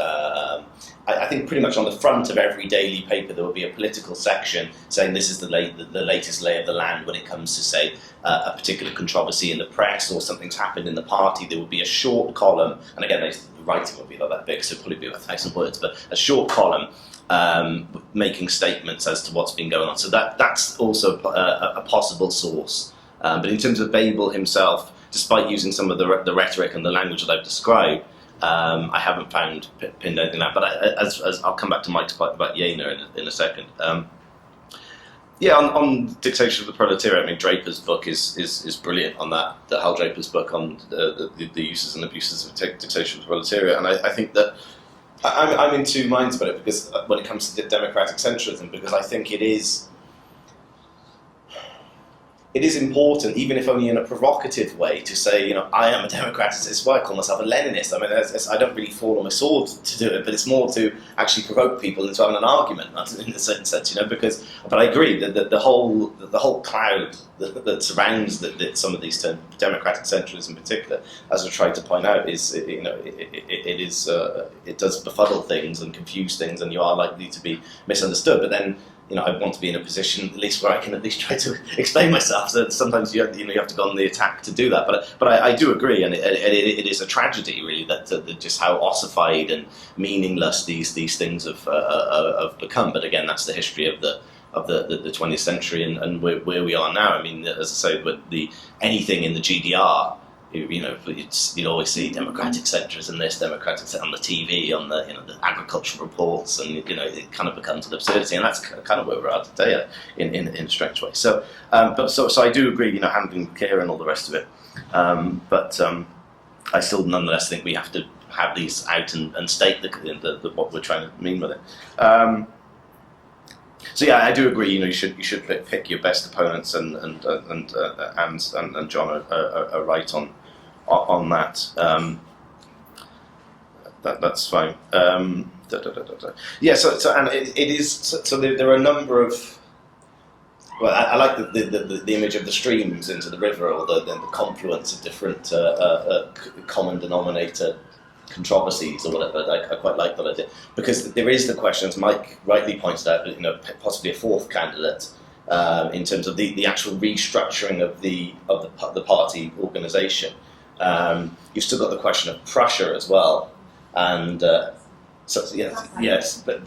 I think pretty much on the front of every daily paper there will be a political section saying this is the latest lay of the land when it comes to, say, a particular controversy in the press or something's happened in the party. There will be a short column, and again, the writing will be not that big, so it'll probably be about 1,000 words, but a short column making statements as to what's been going on. So that's also a possible source. But in terms of Babel himself, despite using some of the rhetoric and the language that I've described, I haven't pinned anything out. But as I'll come back to Mike's point about Jena in a second. On Dictatorship of the Proletariat, I mean, Draper's book is brilliant on that. Hal Draper's book on the uses and abuses of Dictatorship of the Proletariat, and I think that I'm in two minds about it, because when it comes to democratic centralism, because I think it is important, even if only in a provocative way, to say, I am a Democrat. It's why I call myself a Leninist. I mean, I don't really fall on my sword to do it, but it's more to actually provoke people into having an argument, in a certain sense, But I agree that the whole cloud that surrounds some of these terms, democratic centralism in particular, as I tried to point out, is it does befuddle things and confuse things, and you are likely to be misunderstood. But then I want to be in a position at least where I can at least try to explain myself. So sometimes you have to go on the attack to do that. But I do agree, and it is a tragedy really that just how ossified and meaningless these things have become. But again, that's the history of the 20th century and where we are now. I mean, as I say, but anything in the GDR. You always see Democratic Centralism, this Democratic on the TV, on the agricultural reports, and it kind of becomes an absurdity, and that's kind of where we're at today in a strange way. So, so I do agree, handling care and all the rest of it, but I still nonetheless think we have to have these out and state what we're trying to mean with it. So yeah, I do agree. You should pick your best opponents, and John are right on that. That's fine. Yeah. So and it is. So there are a number of. Well, I like the image of the streams into the river, or the confluence of different common denominator controversies or whatever. I quite like that idea, because there is the question, as Mike rightly pointed out, possibly a fourth candidate in terms of the actual restructuring of the party organisation. You've still got the question of Prussia as well, and yes, but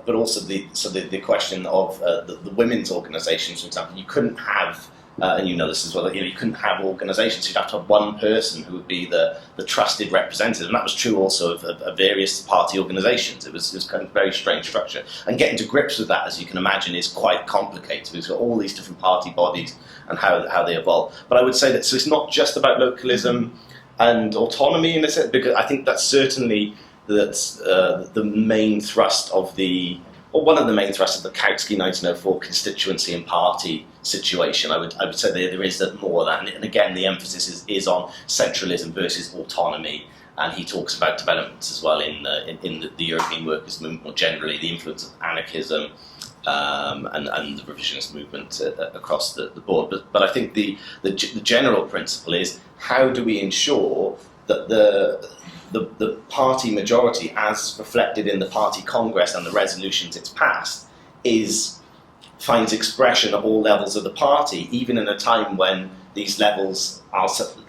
also the question of the women's organisations, for example. You couldn't have. And this as well. You couldn't have organisations. You'd have to have one person who would be the trusted representative, and that was true also of various party organisations. It was kind of a very strange structure, and getting to grips with that, as you can imagine, is quite complicated. We've got all these different party bodies and how they evolve. But I would say that it's not just about localism and autonomy in a sense, because I think that's certainly the main thrust of one of the main thrusts of the Kautsky 1904 constituency and party situation. I would say there is more of that, and again the emphasis is on centralism versus autonomy, and he talks about developments as well in the European workers' movement more generally, the influence of anarchism and the revisionist movement across the board. But I think the general principle is, how do we ensure that the party majority, as reflected in the party congress and the resolutions it's passed, finds expression at all levels of the party, even in a time when these levels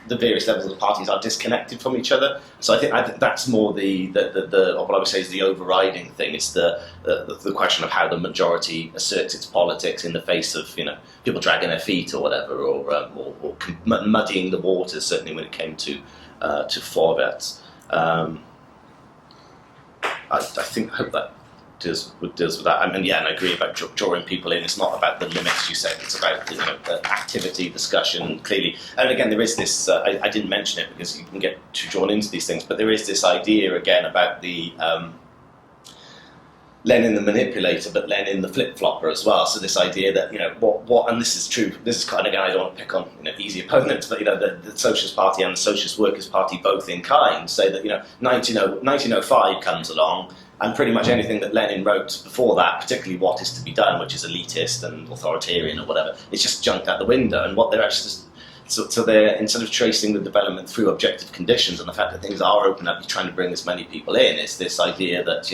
the various levels of the parties are disconnected from each other. So I think that's more the what I would say is the overriding thing. It's the question of how the majority asserts its politics in the face of people dragging their feet or whatever, or muddying the waters. Certainly when it came to Forvets. I hope that deals with that. I mean, and I agree about drawing people in. It's not about the limits you said. It's about the activity, discussion, clearly. And again, there is this. I didn't mention it because you can get too drawn into these things. But there is this idea again about the Lenin the manipulator, but Lenin the flip-flopper as well. So this idea that what, and this is true. This is kind of, again, I don't want to pick on easy opponents, but the Socialist Party and the Socialist Workers' Party, both in kind, say that 1905 comes along, and pretty much anything that Lenin wrote before that, particularly what is to be done, which is elitist and authoritarian or whatever, it's just junked out the window. And what they're actually so they're, instead of tracing the development through objective conditions and the fact that things are open up, you're trying to bring as many people in. It's this idea that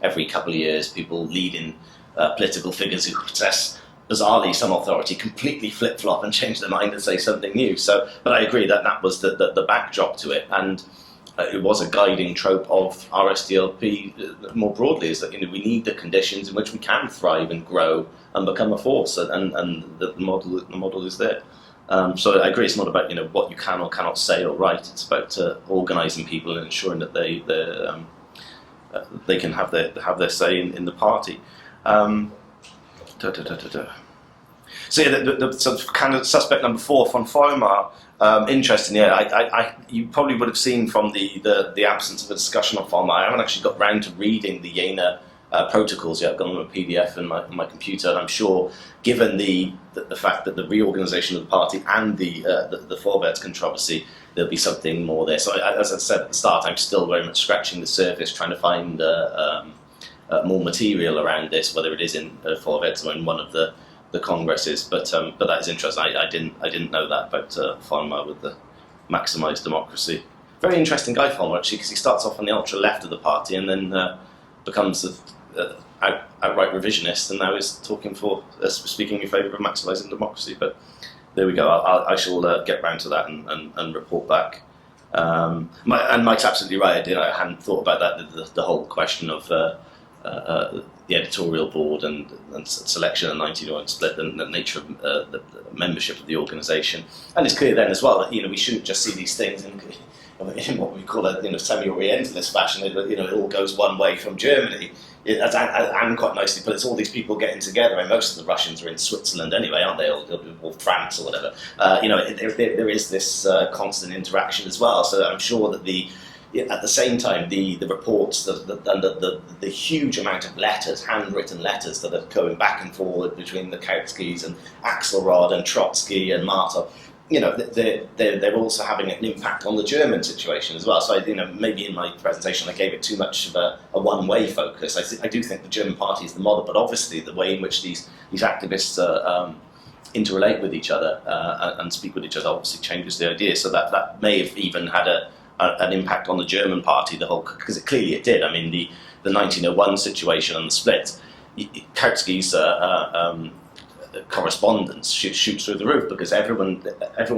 every couple of years people leading political figures who possess bizarrely some authority completely flip-flop and change their mind and say something new. So, but I agree that was the backdrop to it, and it was a guiding trope of RSDLP more broadly, is that we need the conditions in which we can thrive and grow and become a force, and the model is there. So I agree, it's not about what you can or cannot say or write. It's about organising people and ensuring that they can have their say in the party. So yeah, the sort of candidate suspect number 4, von Vollmar. Interesting, yeah. You probably would have seen from the absence of a discussion on Vollmar. I haven't actually got round to reading the Jena protocols yet. I've got them on a PDF in my computer, and I'm sure, given the fact that the reorganisation of the party and the Forvets controversy, there'll be something more there. So as I said at the start, I'm still very much scratching the surface, trying to find more material around this, whether it is in Forvets or in one of the congresses. But that is interesting. I didn't know that about Vollmar with the maximised democracy. Very interesting guy, Vollmar, actually, because he starts off on the ultra left of the party and then becomes outright revisionist, and now is speaking in favour of maximising democracy. But there we go. I shall get round to that and report back. And Mike's absolutely right. I hadn't thought about that. The whole question of the editorial board and selection and 1901 split, and the nature of the membership of the organisation. And it's clear then as well that we shouldn't just see these things in what we call a semi-Orientalist fashion. It all goes one way from Germany. As Anne quite nicely put, it's all these people getting together, and most of the Russians are in Switzerland anyway, aren't they, or France or whatever. There is this constant interaction as well. So I'm sure that at the same time, the reports, the huge amount of letters, handwritten letters that are going back and forward between the Kautskys and Axelrod and Trotsky and Martov, they're also having an impact on the German situation as well. So maybe in my presentation I gave it too much of a one-way focus. I do think the German party is the model, but obviously the way in which these activists interrelate with each other and speak with each other obviously changes the idea. So that may have even had an impact on the German party, because clearly it did. I mean, the 1901 situation and the split, Kautsky's correspondence shoots through the roof, because everyone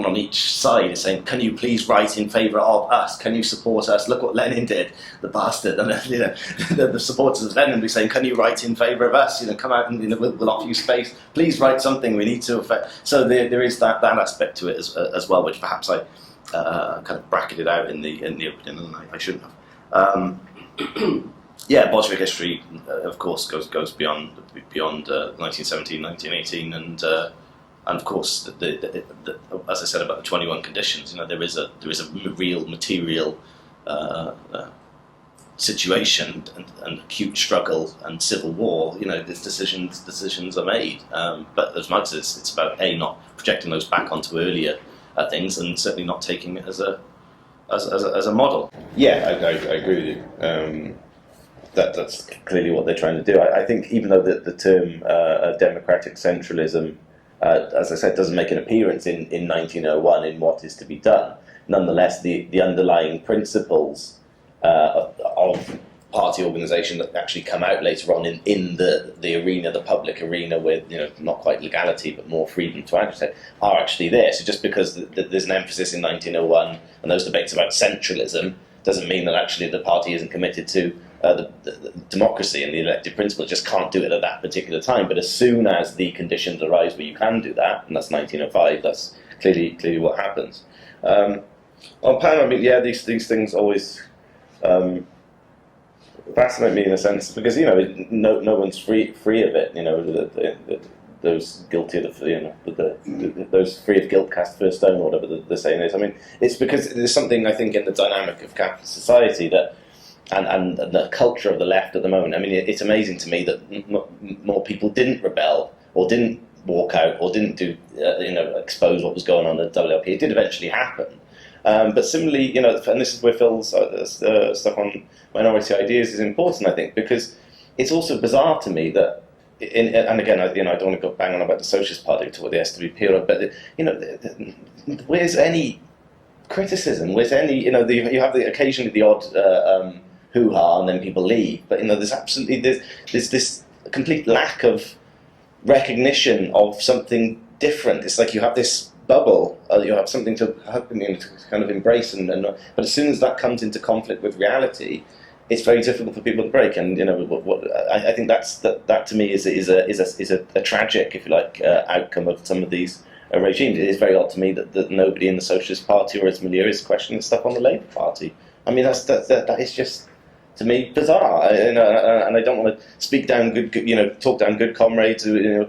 on each side is saying, can you please write in favour of us? Can you support us? Look what Lenin did, the bastard. And the supporters of Lenin will be saying, can you write in favour of us? Come out and we'll offer you space. Please write something. We need to affect. So there is that aspect to it as well, which perhaps I kind of bracketed out in the opening, and I shouldn't have. Yeah, Bolshevik history, of course, goes beyond 1917, 1918, and of course, as I said about the 21 conditions, there is a real material situation and acute struggle and civil war. These decisions are made, but as much as it's about not projecting those back onto earlier things, and certainly not taking it as a model. Yeah, I agree with you. That's clearly what they're trying to do. I think even though the term democratic centralism, as I said, doesn't make an appearance in 1901 in what is to be done, nonetheless the underlying principles of party organisation that actually come out later on in the arena, the public arena, with not quite legality but more freedom to agitate, are actually there. So just because there's an emphasis in 1901 and those debates about centralism doesn't mean that actually the party isn't committed to the democracy and the elective principle. It just can't do it at that particular time. But as soon as the conditions arise where you can do that, and that's 1905, that's clearly what happens. On Pan, I mean, yeah, these things always fascinate me in a sense, because no one's free of it. Those guilty of those free of guilt cast first stone, or whatever the saying is. I mean, it's because there's something, I think, in the dynamic of capitalist society that. And the culture of the left at the moment. I mean, it's amazing to me that more people didn't rebel, or didn't walk out, or didn't do, expose what was going on at WLP. It did eventually happen. But similarly, and this is where Phil's stuff on minority ideas is important, I think, because it's also bizarre to me that, and again, I don't want to go bang on about the Socialist Party to what the SWP, but where's any criticism? Where's any, you have occasionally the odd hoo-ha, and then people leave. But there's absolutely there's this complete lack of recognition of something different. It's like you have this bubble, you have something to kind of embrace, but as soon as that comes into conflict with reality, it's very difficult for people to break. And I think that to me is a tragic, if you like, outcome of some of these regimes. It is very odd to me that nobody in the Socialist Party or its milieu is questioning stuff on the Labour Party. I mean, that is just, to me, bizarre. And I don't want to speak down talk down good comrades who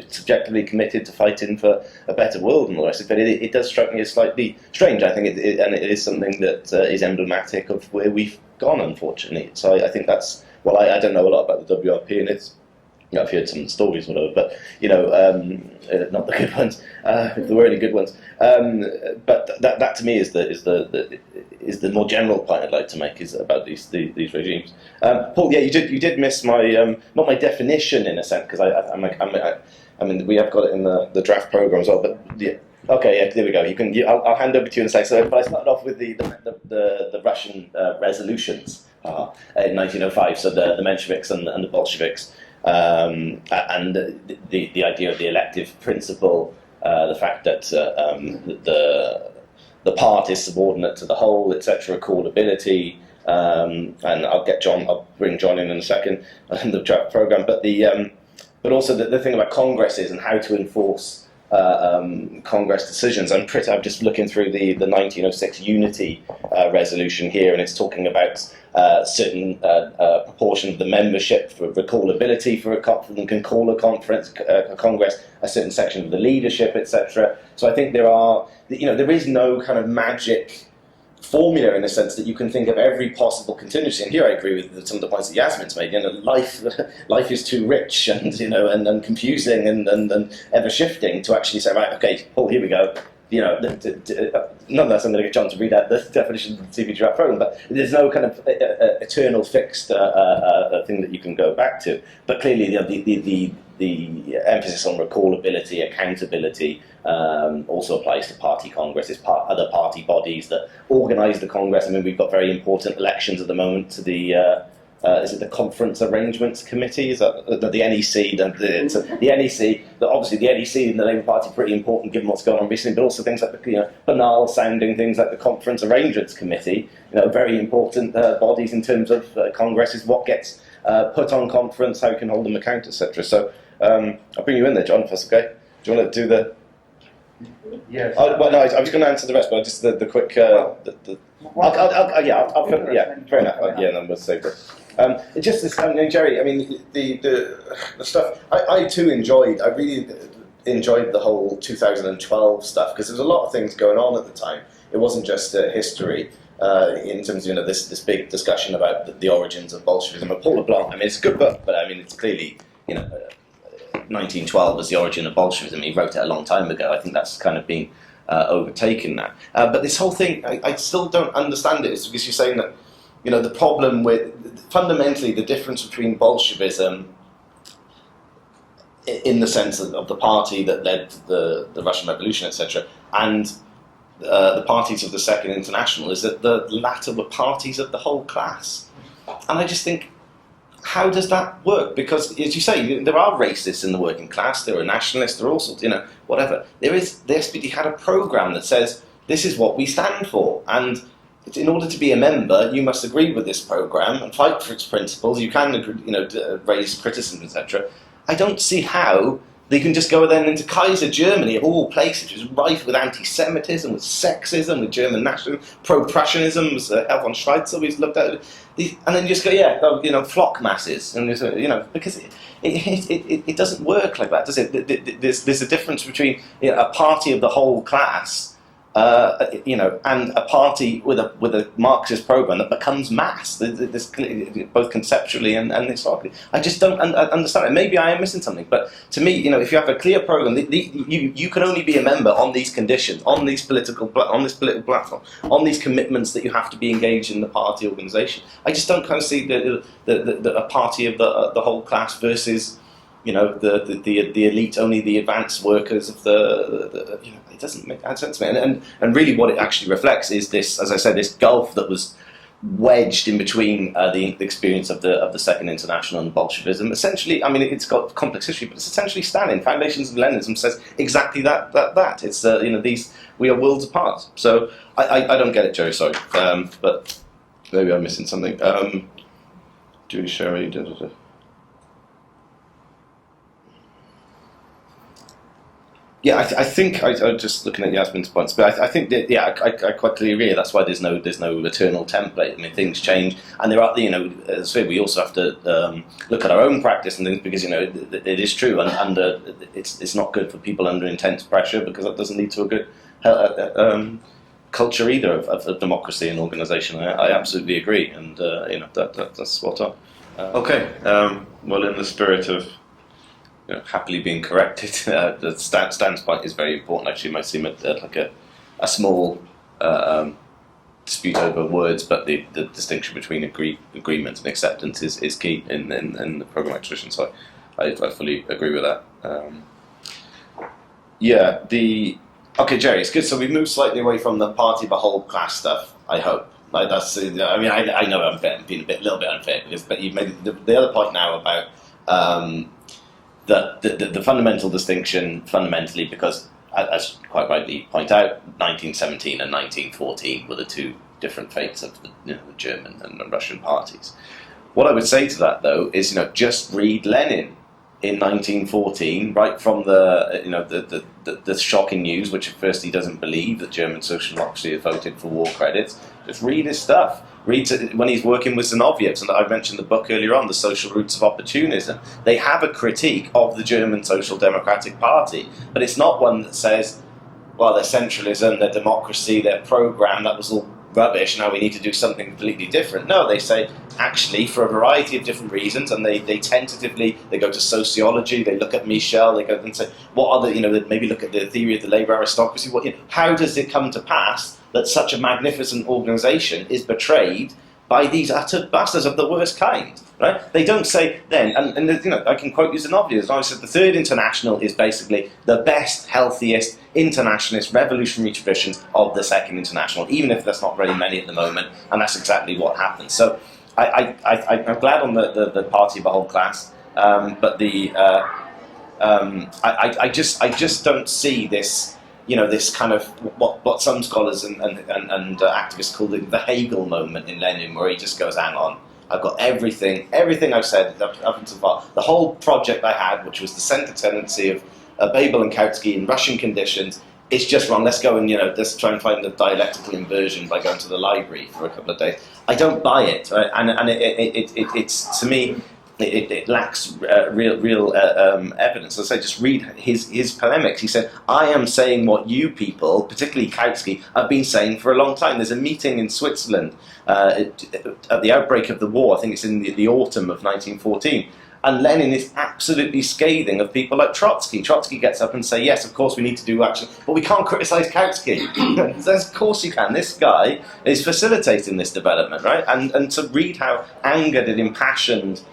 subjectively committed to fighting for a better world and all the rest of it. But it does strike me as slightly strange. I think and it is something that is emblematic of where we've gone, unfortunately. So I think that's, well, I don't know a lot about the WRP, and it's, I've heard some stories, whatever, but not the good ones. If there were any good ones, but that to me is the more general point I'd like to make, is about these regimes. Paul, yeah, you did miss my not my definition in a sense, because I mean we have got it in the draft program as well. But yeah, okay, yeah, there we go. I'll hand over to you in a second. So, but I started off with the Russian resolutions in 1905. So the Mensheviks and the Bolsheviks. and the idea of the elective principle, the fact that the part is subordinate to the whole, etc., callability, and I'll bring John in a second in the draft program, but also the thing about congresses and how to enforce Congress decisions. I'm just looking through the 1906 Unity resolution here, and it's talking about certain proportion of the membership for recallability for a conference, and can call a Congress, a certain section of the leadership, etc. So I think there is no kind of magic formula in the sense that you can think of every possible contingency. And here I agree with some of the points that Yasmin's made. Life is too rich and and confusing and ever shifting to actually say, right, okay, Paul, here we go. Nonetheless, I'm going to get John to read out the definition of the TV draft program, but there's no kind of eternal fixed thing that you can go back to. But clearly, the emphasis on recallability, accountability, also applies to party congresses, other party bodies that organise the Congress. I mean, we've got very important elections at the moment to the is it the Conference Arrangements Committee? Is that the NEC? The NEC. Obviously, the NEC and the Labour Party are pretty important given what's going on recently, but also things like the banal sounding things like the Conference Arrangements Committee. Very important bodies in terms of congresses. What gets put on conference? How you can hold them account, etc. So I'll bring you in there, John. If that's okay. Do you want to do the? Yes. No, I was going to answer the rest, but just the quick. Fair enough. No, we'll save it. Just this, Jerry. I mean, the stuff. I too enjoyed. I really enjoyed the whole 2012 stuff because there was a lot of things going on at the time. It wasn't just history. In terms of this big discussion about the origins of Bolshevism. And Paul LeBlanc. I mean, it's a good book, but I mean, it's clearly 1912 was the origin of Bolshevism. He wrote it a long time ago. I think that's kind of being overtaken now. But this whole thing, I still don't understand it. It's because you're saying that, the problem with, fundamentally, the difference between Bolshevism in the sense of the party that led the Russian Revolution, etc., and the parties of the Second International is that the latter were parties of the whole class. And I just think, how does that work? Because, as you say, there are racists in the working class, there are nationalists, there are all sorts, whatever. The SPD had a programme that says, this is what we stand for, and in order to be a member, you must agree with this programme and fight for its principles. You can, raise criticism, etc. I don't see how they can just go then into Kaiser Germany, of all places, which is rife with anti-Semitism, with sexism, with German nationalism, pro-Prussianism, was Herr von Schweitzer, we've looked at it, and then just go, flock masses, and because it doesn't work like that, does it? There's a difference between a party of the whole class, and a party with a Marxist program that becomes mass. This both conceptually and historically. I just don't understand it. Maybe I am missing something, but to me, if you have a clear program, you can only be a member on these conditions, on this political platform, on these commitments that you have to be engaged in the party organisation. I just don't kind of see a party of the whole class versus the elite, only the advanced workers of it doesn't make sense to me. And really what it actually reflects is this, as I said, this gulf that was wedged in between the experience of the Second International and Bolshevism. Essentially, I mean, it's got complex history, but it's essentially Stalin. Foundations of Leninism says exactly that. It's we are worlds apart. So I don't get it, Joe. Sorry, but maybe I'm missing something. Julie Sherry. Yeah, I think I'm just looking at Yasmin's points, but I think that I quite clearly agree. That's why there's no eternal template. I mean, things change, and there are as I say, we also have to look at our own practice and things because it is true, and it's not good for people under intense pressure because that doesn't lead to a good culture either of democracy and organisation. I absolutely agree, and that's spot on. Okay, well, in the spirit of happily being corrected. The Stan's point is very important. Actually, it might seem like a small dispute over words, but the distinction between agreement and acceptance is key in the programmatic tradition. So I fully agree with that. Okay, Jerry, it's good. So we've moved slightly away from the party, the whole class stuff. I hope. I know I'm being a little bit unfair because, but you've made the other point now about The fundamental distinction, fundamentally, because, as quite rightly point out, 1917 and 1914 were the two different fates of the German and the Russian parties. What I would say to that, though, is just read Lenin in 1914, right from the shocking news, which at first he doesn't believe that German social democracy had voted for war credits. Just read his stuff. Read when he's working with Zinoviev, and I mentioned the book earlier on, The Social Roots of Opportunism. They have a critique of the German Social Democratic Party, but it's not one that says, well, their centralism, their democracy, their program, that was all rubbish, now we need to do something completely different. No, they say, actually, for a variety of different reasons, and they tentatively, they go to sociology, they look at Michel, they go and say, what are the, they maybe look at the theory of the labour aristocracy, how does it come to pass that such a magnificent organisation is betrayed by these utter bastards of the worst kind, right? They don't say then, and I can quote you Zinoviev, I said the Third International is basically the best, healthiest, internationalist, revolutionary tradition of the Second International, even if there's not very many at the moment, and that's exactly what happens. So I'm glad on the party of the whole class, but I just don't see this, this kind of what some scholars and activists call the Hegel moment in Lenin, where he just goes, hang on, I've got everything I've said up until far. The whole project I had, which was the centre tendency of Babel and Kautsky in Russian conditions, it's just wrong. Let's go and let's try and find the dialectical inversion by going to the library for a couple of days. I don't buy it, right? And it's to me, it lacks real evidence. As I say, just read his polemics. He said, I am saying what you people, particularly Kautsky, have been saying for a long time. There's a meeting in Switzerland at the outbreak of the war, I think it's in the autumn of 1914, and Lenin is absolutely scathing of people like Trotsky. Trotsky gets up and says, yes, of course we need to do action, but we can't criticise Kautsky. He says, of course you can. This guy is facilitating this development, right? And to read how angered and impassioned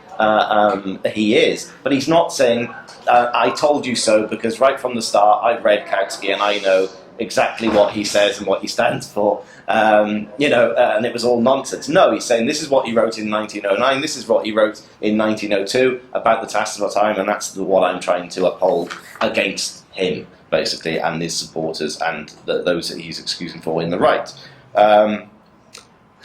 he is, but he's not saying, I told you so, because right from the start I've read Kautsky and I know exactly what he says and what he stands for, and it was all nonsense. No, he's saying this is what he wrote in 1909, this is what he wrote in 1902 about the tasks of our time, and that's what I'm trying to uphold against him, basically, and his supporters and those that he's excusing for in the right.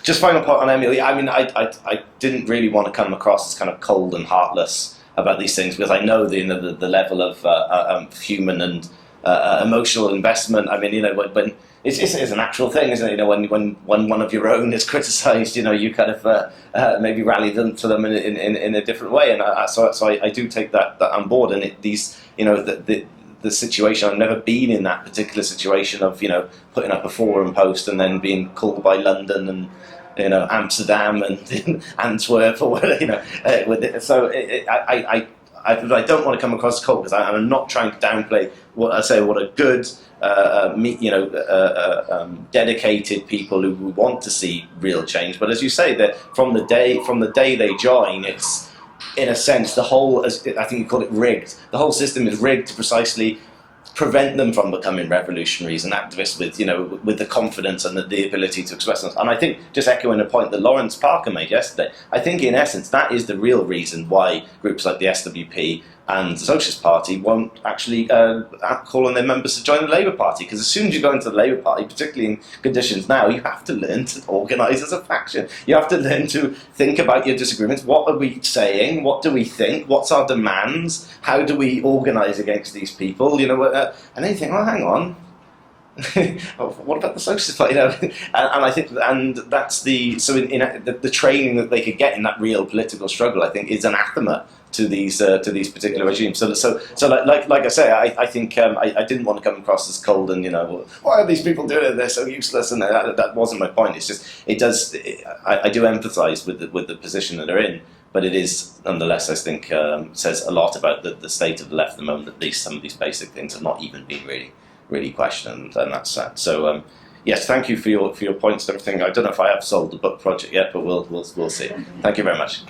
Just final point on Emily. I mean, I didn't really want to come across as kind of cold and heartless about these things, because I know the level of human and emotional investment. I mean, when it's a natural thing, isn't it? When one of your own is criticised, you kind of maybe rally them to them in a different way, and so I do take that on board. And the situation, I've never been in that particular situation of putting up a forum post and then being called by London and Amsterdam and Antwerp or whatever, I don't want to come across as cold, because I'm not trying to downplay what a good, dedicated people who want to see real change. But as you say, that from the day they join, it's, in a sense, the whole, I think you call it rigged. The whole system is rigged to precisely prevent them from becoming revolutionaries and activists with the confidence and the ability to express themselves. And I think, just echoing a point that Lawrence Parker made yesterday, I think in essence that is the real reason why groups like the SWP and the Socialist Party won't actually call on their members to join the Labour Party, because as soon as you go into the Labour Party, particularly in conditions now, you have to learn to organise as a faction. You have to learn to think about your disagreements. What are we saying? What do we think? What's our demands? How do we organise against these people? And then you think, oh, hang on. What about the Socialist Party? And I think, and that's the training that they could get in that real political struggle, I think, is anathema to these particular regimes. So like I say, I think I didn't want to come across as cold and why are these people doing it? They're so useless, and that wasn't my point. It's just I do empathise with the position that they're in, but it is nonetheless, I think, says a lot about the state of the left at the moment. At least some of these basic things have not even been really questioned, and that's sad. So yes, thank you for your points and everything. I don't know if I have sold the book project yet, but we'll see. Thank you very much.